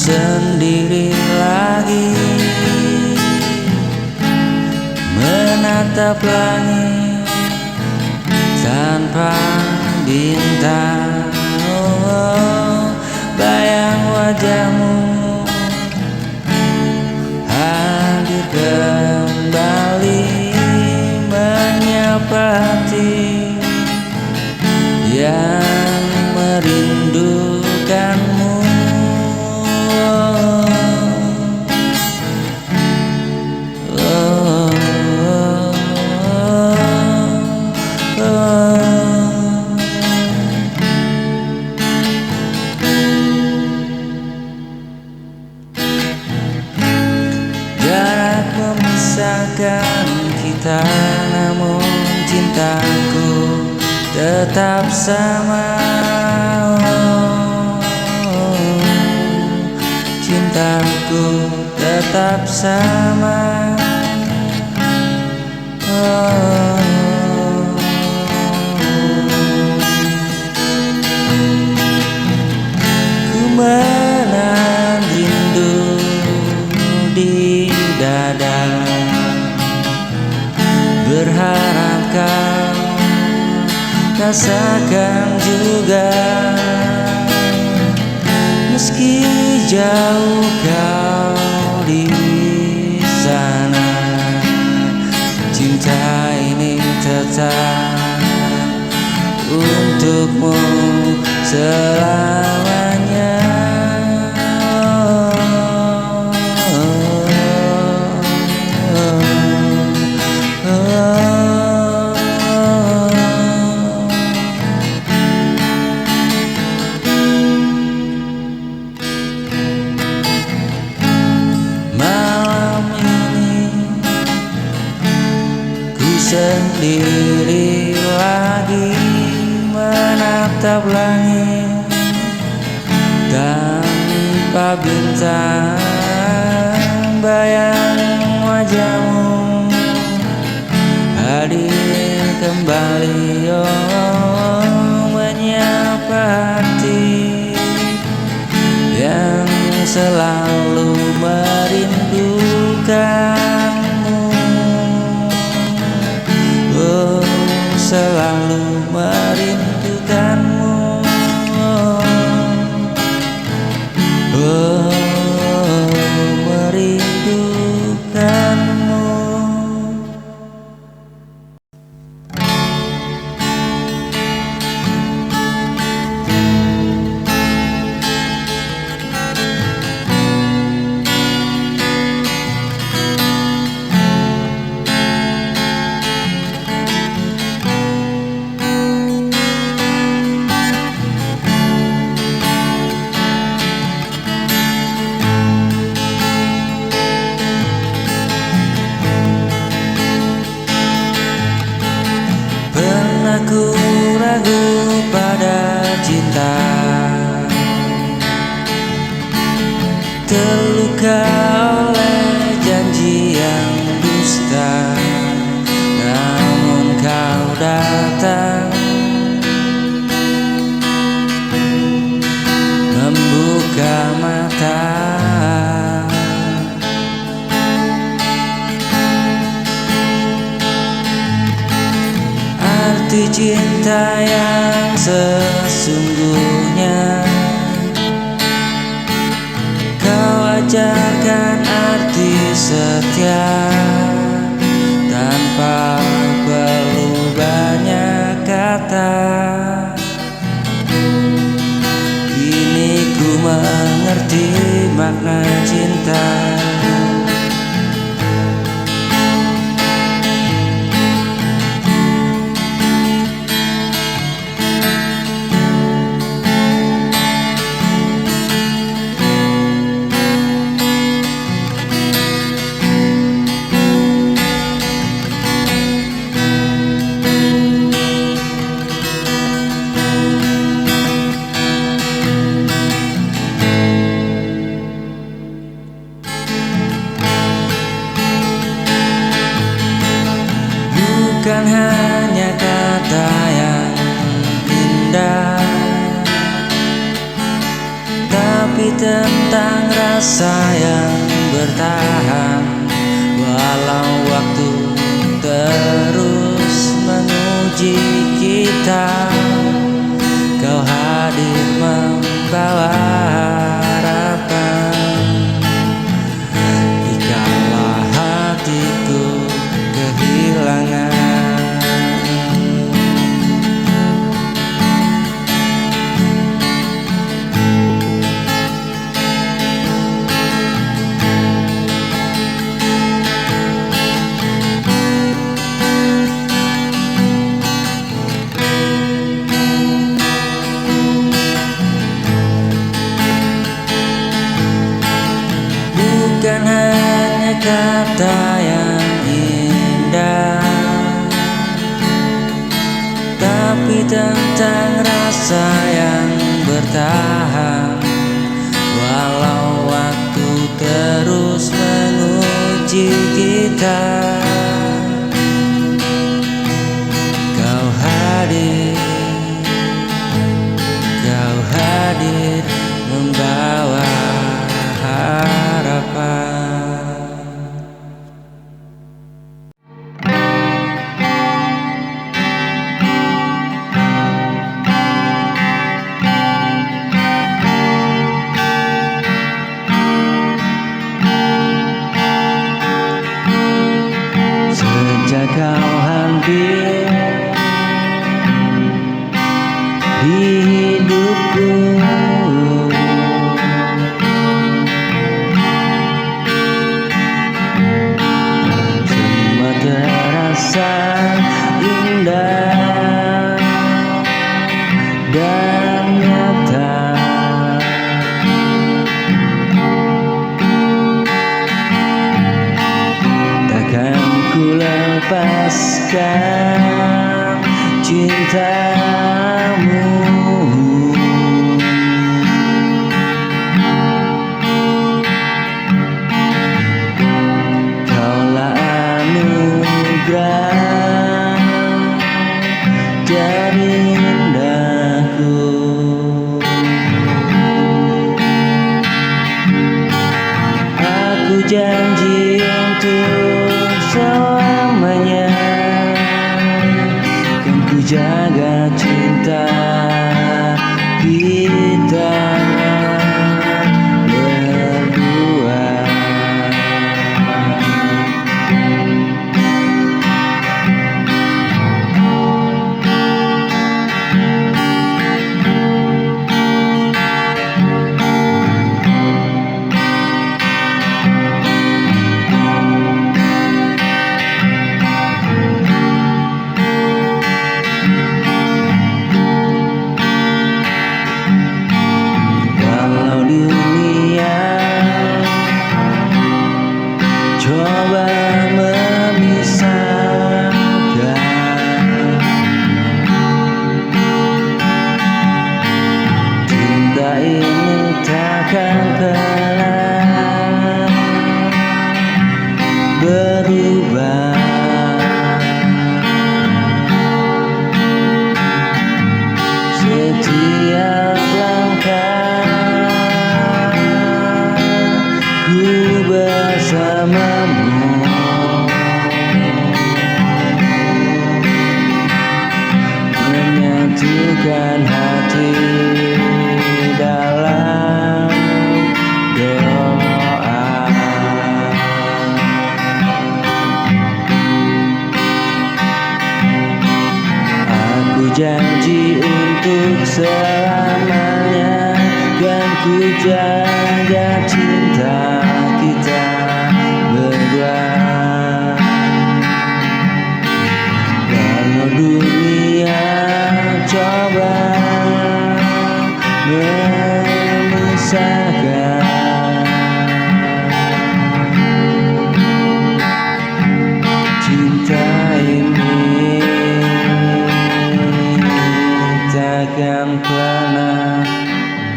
sendiri lagi menatap langit tanpa bintang. Oh, bayang wajahmu hadir kembali menyapa hati yang merindukanmu. Jarak memisahkan kita, namun cintaku tetap sama. Cintaku tetap sama. Ku menahan rindu di dada, berharap kau rasakan juga. Meski jauh kau di sana, cinta ini tetap untukmu selamanya. Sendiri lagi menatap langit tanpa bintang. Bayang wajahmu hadir kembali, oh, menyapa hati yang selalu merindukanmu. Oh, selalu merindukanmu. Oh, merindukanmu. Aku ragu pada cinta, terluka oleh janji yang dusta. Namun kau datang membuka mata. Arti cinta yang sesungguhnya kau ajarkan, arti setia tanpa perlu banyak kata. Kini ku mengerti makna cinta. Bukan hanya kata yang indah, tapi tapi tentang rasa yang bertahan. Walau waktu terus menguji kita, kau hadir membawa harapan. Dikala hatiku kehilangan, bukan hanya kata yang indah, tapi tentang rasa yang bertahan. Walau waktu terus menguji kita, kau hadir membawa harapan. Sejak kau hampir di hidupku, semua terasa indah dan nyata. Takkan ku lepaskan cintamu. Kaulah anugerah terindahku. Aku janji untuk selamanya kan ku jaga cinta kita berdua. Kalau dunia coba memisahkan, cinta ini takkan pernah berubah. Setiap langkah ku bersamamu, menyatukan hati dalam doa. Aku janji untuk selamanya kan ku jaga cinta kita berdua. Kalau dunia coba memisahkan, cinta ini takkan pernah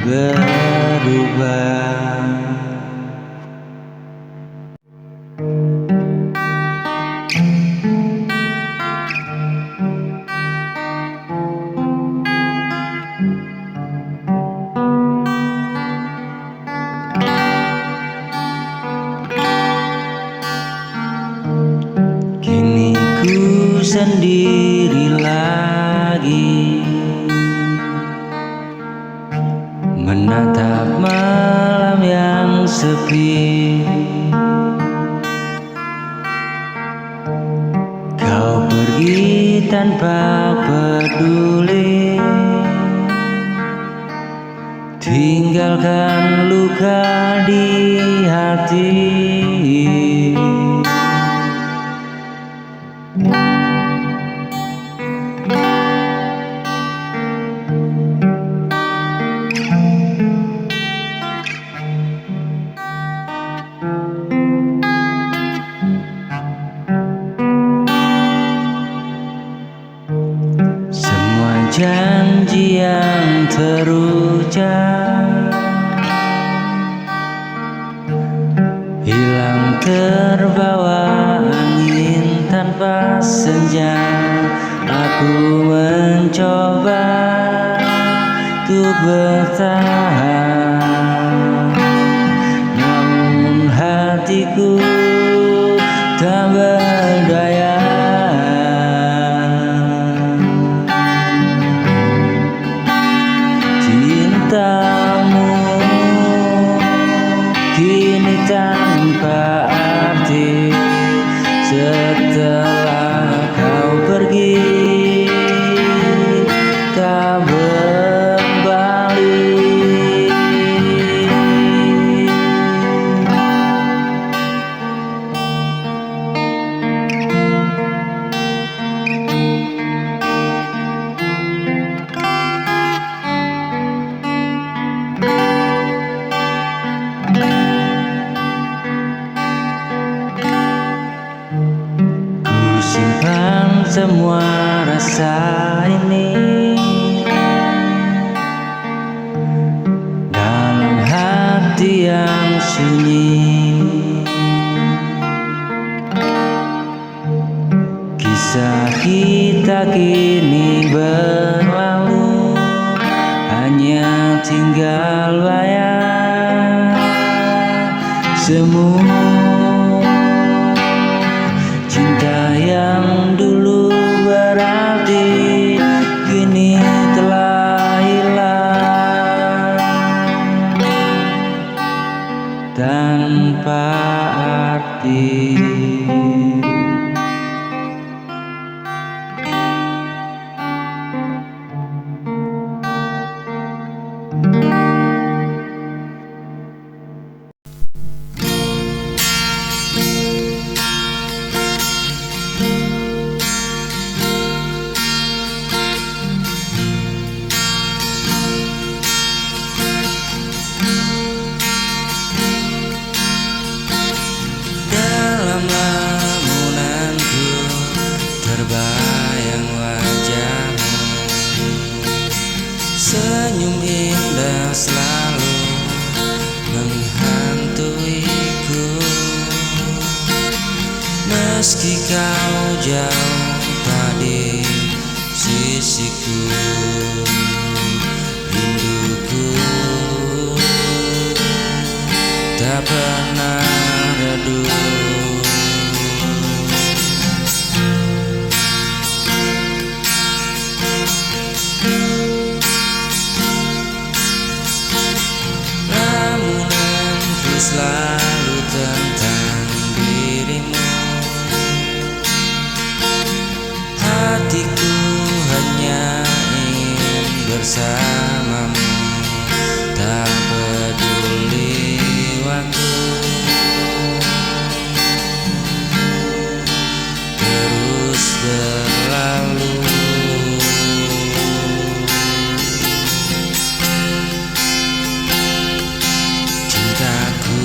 berubah. sendiri lagi, menatap malam yang sepi. Kau pergi tanpa peduli, tinggalkan luka di hati. Semua janji yang terucap hilang terbawa angin tanpa senja. Aku mencoba untuk bertahan, namun hatiku tak berdaya. Cintamu kini tanpa arti setelah kau pergi, tak berbalik. Ku simpan semua rasa ini dalam hati yang sunyi. Kisah kita kini berlalu, hanya tinggal bayang semu. Cinta yang dulu berarti kini telah hilang tanpa arti. Dalam lamunanku terbayang wajahmu, senyum indah selalu menghantuiku. Meski kau jauh tadi sisiku, rinduku tak pernah redup. Lamunanku selalu tentang dirimu, hatiku hanya ingin bersamamu, tak peduli waktu terus berlalu. Cintaku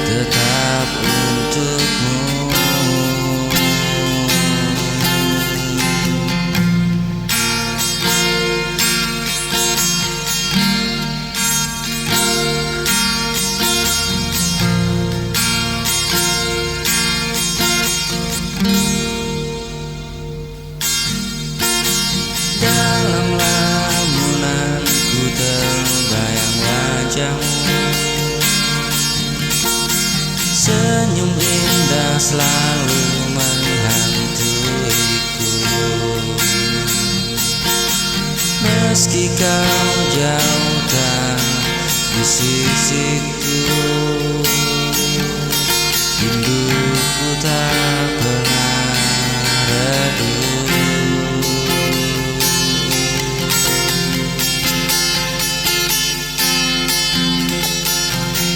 tetap untukmu. Dalam lamunanku terbayang wajahmu, selalu menghantuiku. Meski kau jauh tak di sisiku, rinduku tak pernah redup.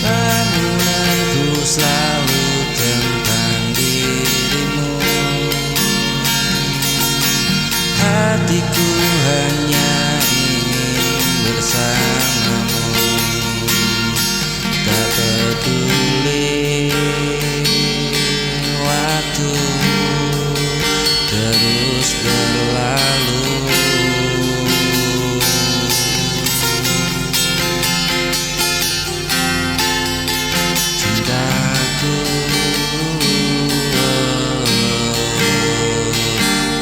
Lamunanku selalu tentang dirimu, hatiku hanya ingin bersamamu. Tak peduli waktu terus berlalu, cintaku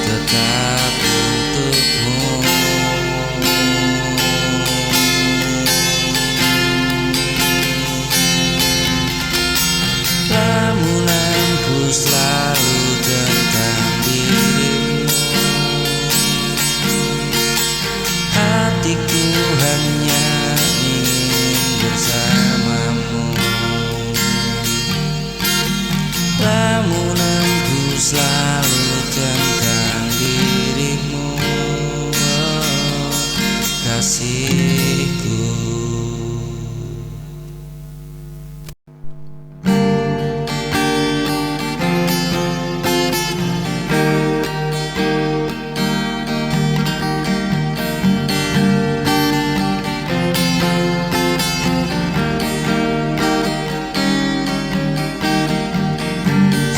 tetap untukmu. Lamunanku selalu tentang dirimu, hatiku hanya ingin bersamamu. Lamunanku selalu tentang dirimu, oh, kasihku.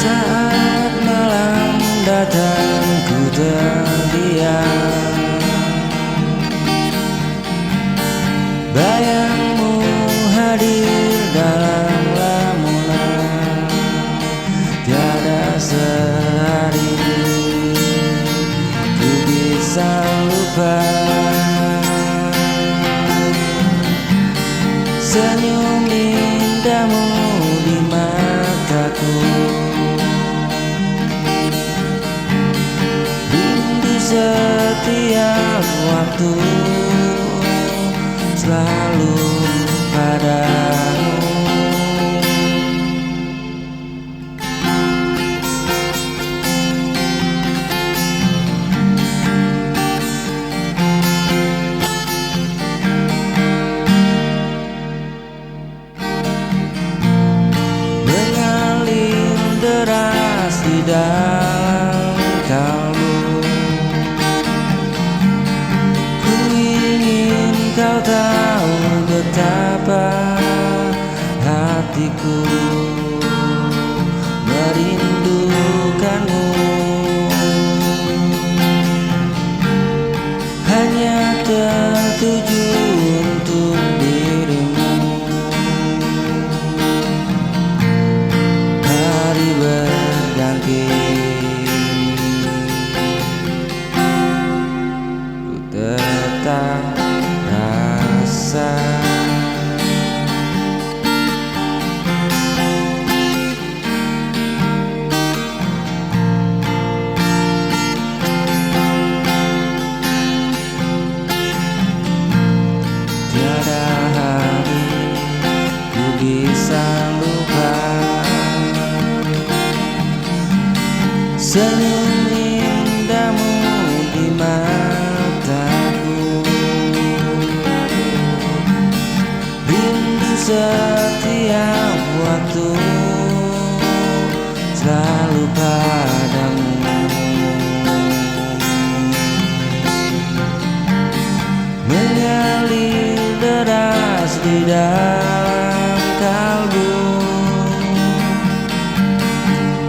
Saat malam datang ku terdiam, bayangmu hadir dalam lamunan. Tiada sehari ku bisa lupa senyum indahmu di mataku. Setiap waktu selalu padamu. Mengalir deras di dalam kalbu, kau tahu betapa hatiku merindukanmu. Hanya tertuju untuk dirimu. Hari berganti, ku tetap rasa tiada hari ku bisa lupa senyum indahmu di mataku. Rindu setiap waktu selalu padamu. Mengalir deras di dalam kalbu,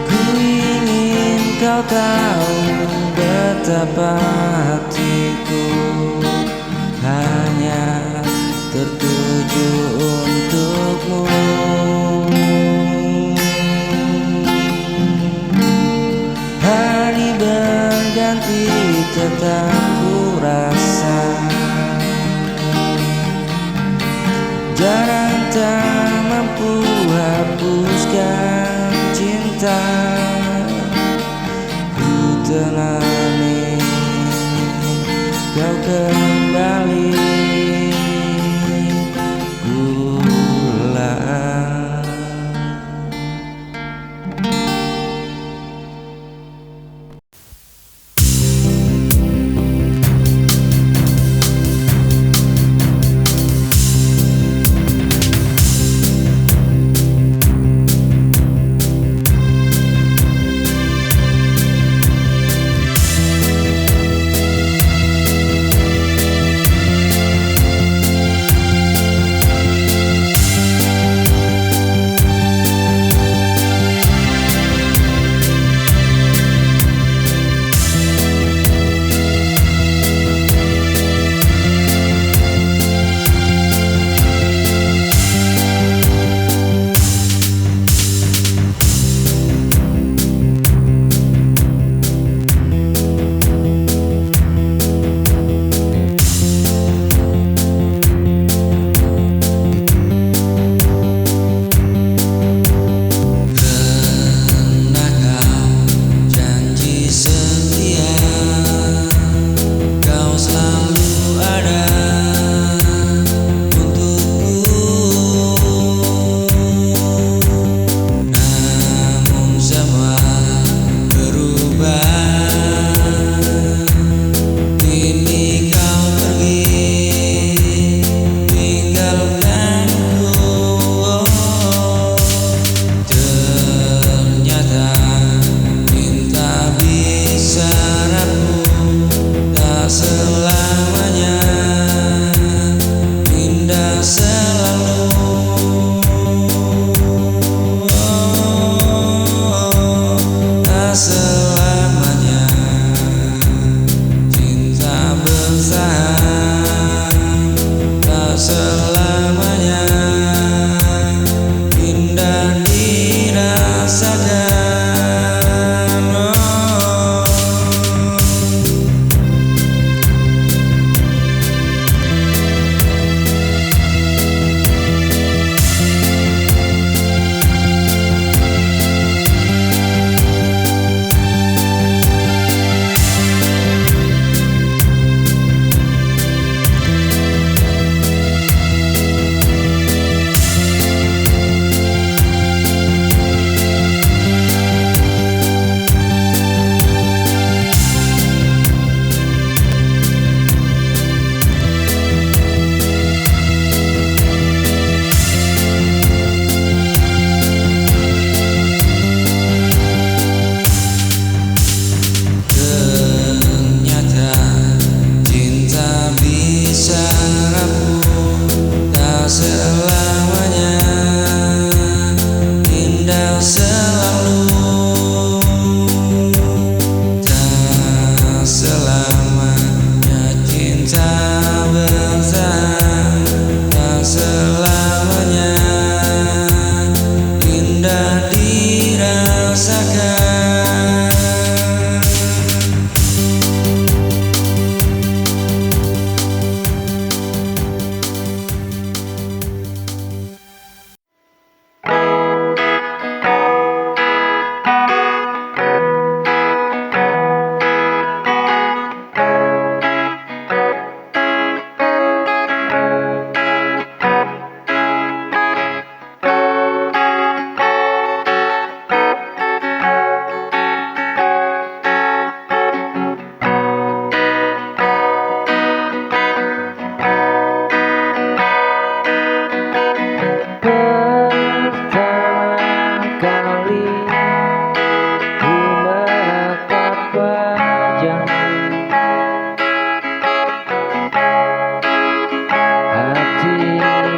ku ingin kau tahu betapa hatiku hanya tertuju untukmu. Hari berganti tetap ku rasa jarang tak mampu hapuskan cinta. temani kau kembali pulang.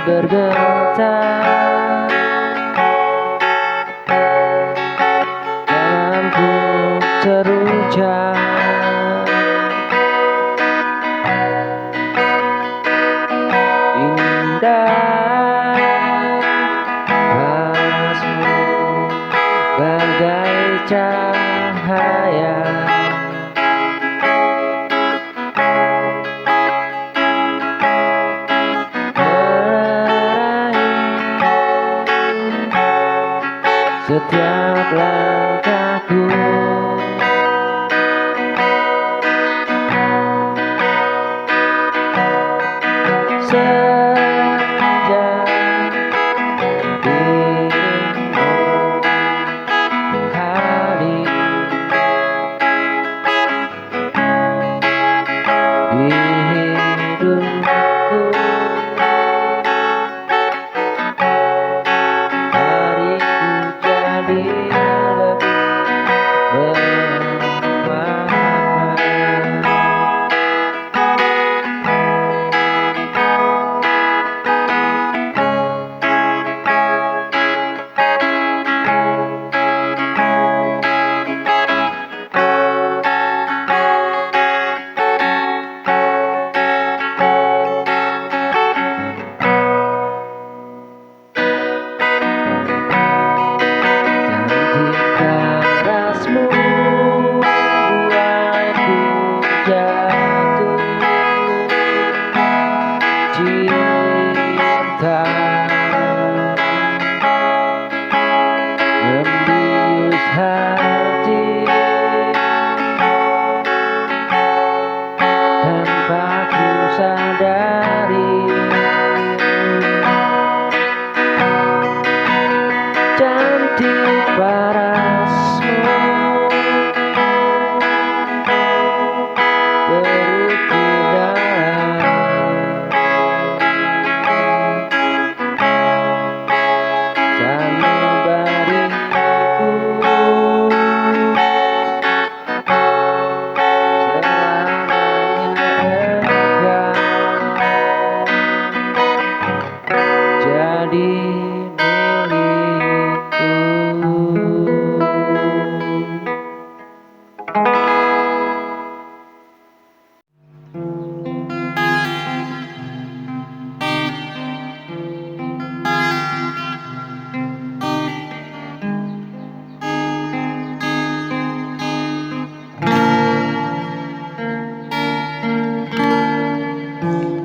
bergetar dalamku terucap indah rasmu bagai cahaya setiap langkahku senja dirimu hadir di hidupku. Hariku jadi lebih bermakna. Cantik parasmu buatku jatuh cinta, membius hati tanpa ku sadari. Cantik parasmu berukir dalam sanubariku, selamanya engkau jadi milikku.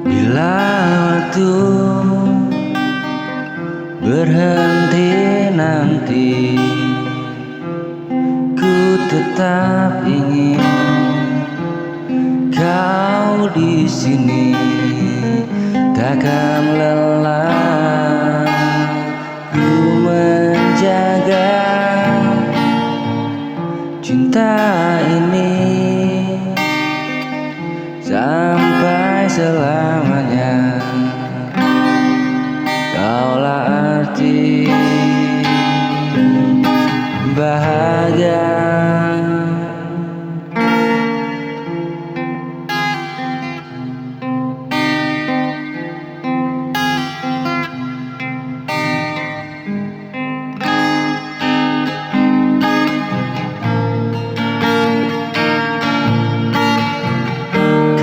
Bila waktu berhenti nanti, ku tetap ingin kau di sini. Takkan lelah ku menjaga cinta ini sampai selamanya. Kaulah arti bahagia.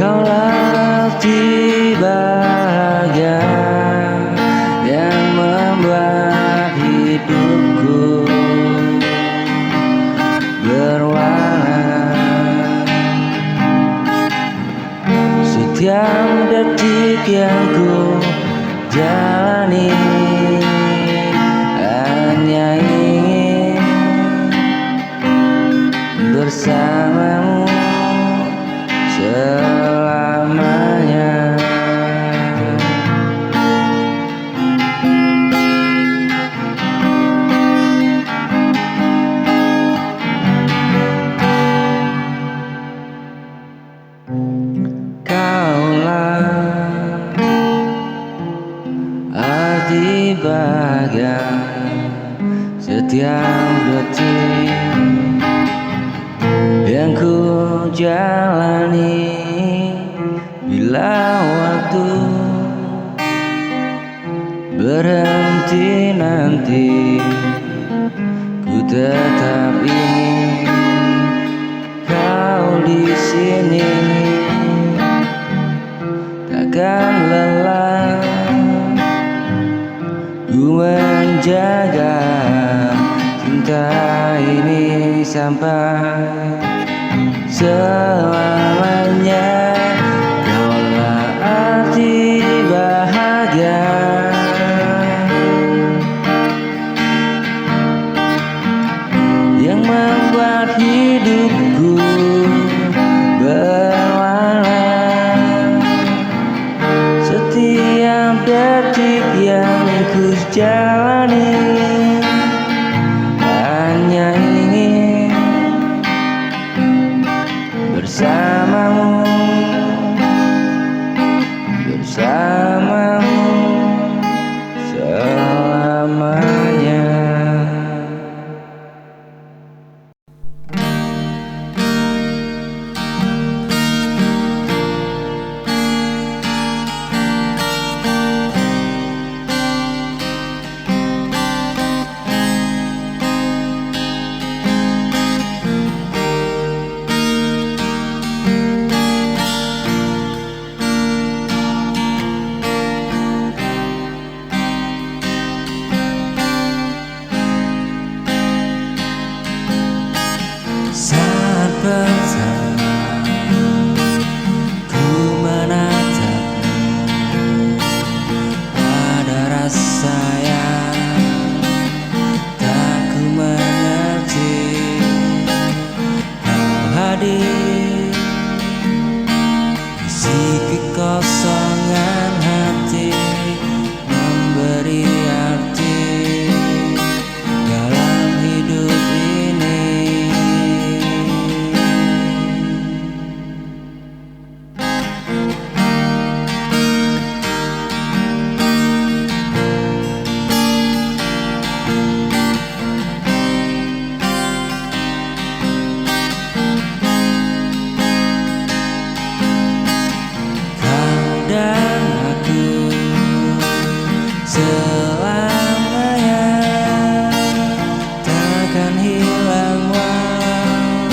Kaulah arti bahagia yang membuat hidupku berwarna. Setiap detik yang ku jalani hanya ingin bersamamu selamanya. Kaulah arti bahagia setiap detik yang ku jalani. Bila waktu berhenti nanti, ku tetap ingin kau di sini. Takkan lelah ku menjaga cinta ini sampai selamanya. Kaulah arti bahagia yang membuat hidupku berwarna. Setiap bersamamu, bersamamu selamanya. Saat pertama ku menatapmu, ada rasa yang tak ku mengerti. Kau hadir isi kekosongan hati, memberi arti dalam hidup ini. Kau dan aku selamanya takkan hilang walau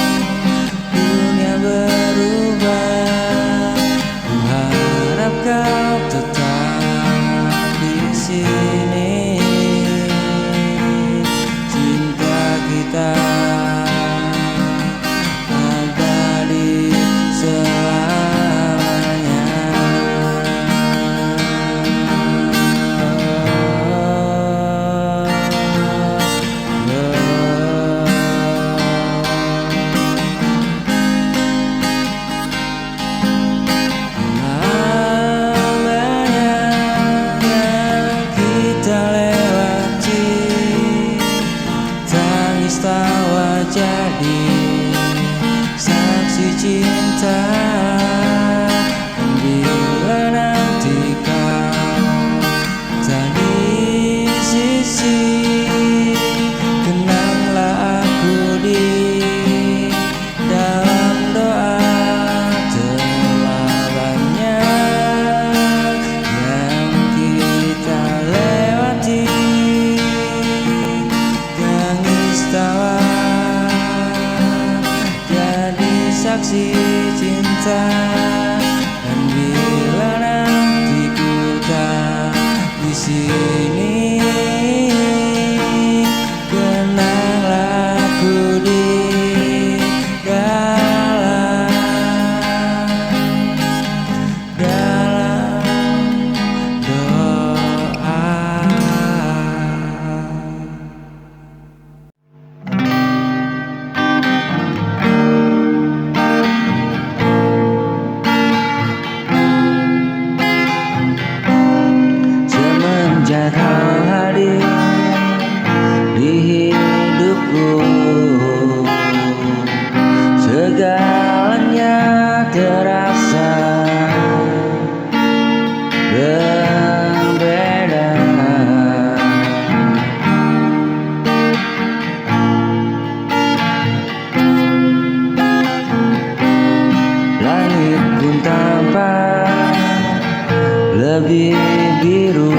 dunia berubah. Ku harap kau tetap di sini, cinta kita abadi selamanya. Lamanya yang kita lewati, tangis tawa jadi saksi cinta. Dan bila nanti kau tak di sisi, kenanglah aku di dalam doa. Telah banyak yang kita lewati, tangis tawa jadi saksi cinta. Dan bila nanti ku tak di sini, kenanglah aku di dalam doa. Semenjak kau hadir di hidupku, segalanya terasa berbeda. Langit pun tampak lebih biru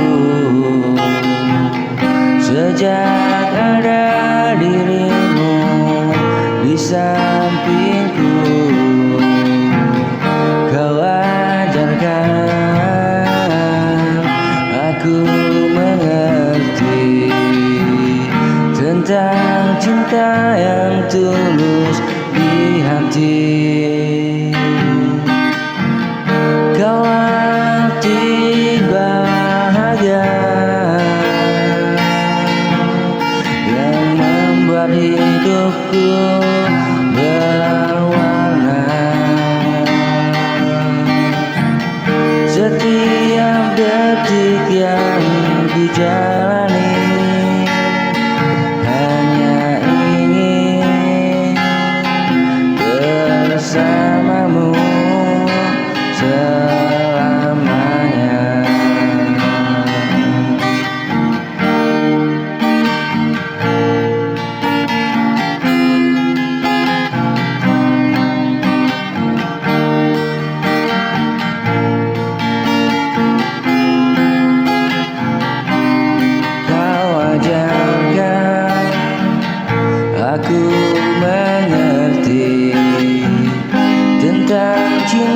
sejak ada dirimu di sampingku. Kau ajarkan aku mengerti tentang cinta yang tulus di hati. Kau arti bahagia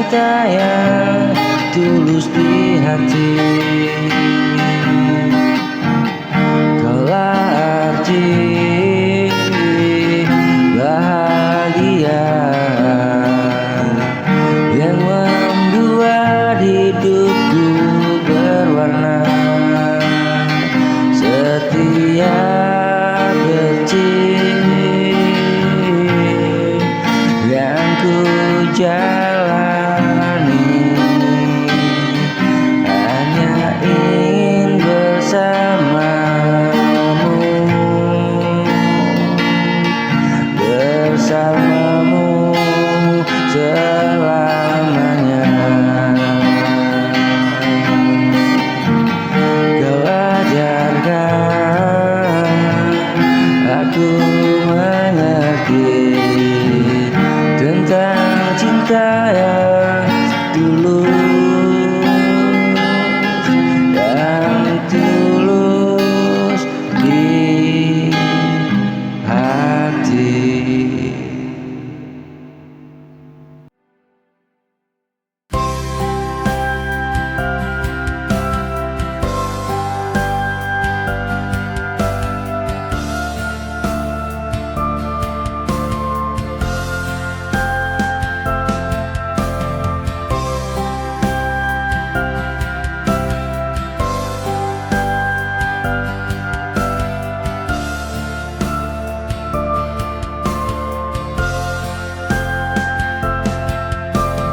cinta yang tulus di hati. Kaulah arti bahagia yang membuat hidupku berwarna. Setiap detik yang ku jalani hanya ingin bersamamu, bersamamu selamanya. Kau ajarkan aku mengerti tentang cinta yang tulus, yang tulus di hati.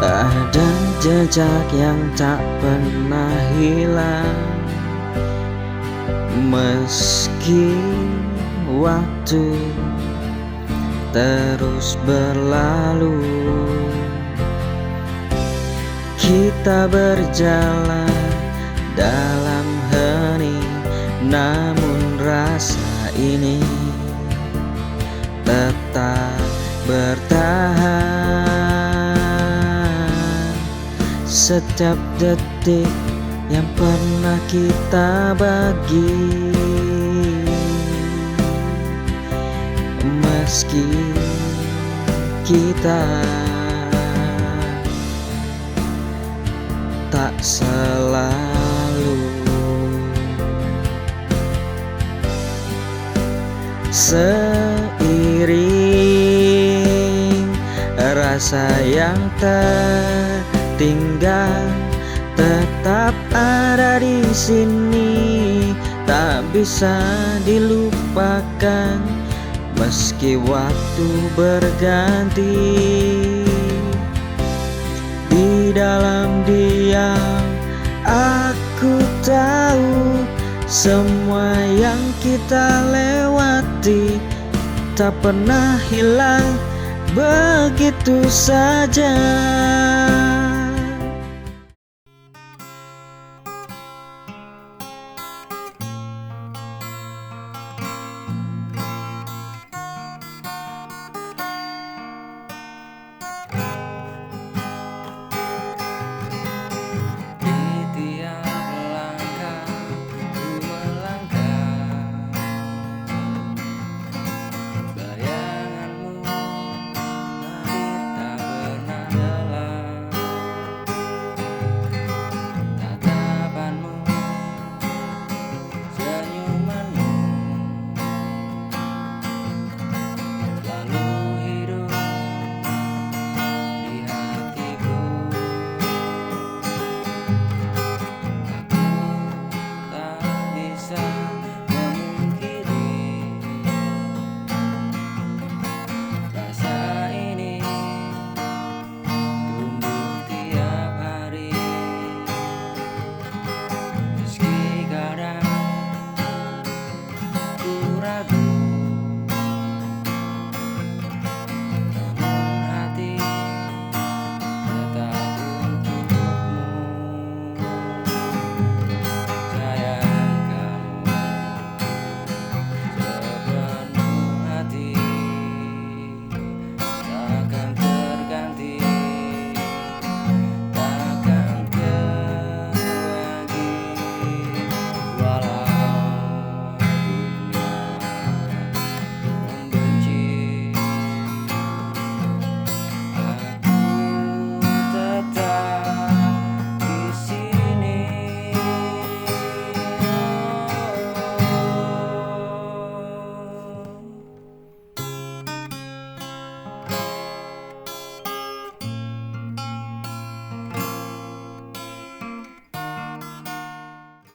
Ada jejak yang tak pernah hilang, meski waktu terus berlalu. Kita berjalan dalam hening, namun rasa ini tetap bertahan. Setiap detik yang pernah kita bagi, meski kita tak selalu seiring rasa yang tertinggal tetap ada di sini, tak bisa dilupakan meski waktu berganti. Di dalam diam aku tahu semua yang kita lewati tak pernah hilang begitu saja.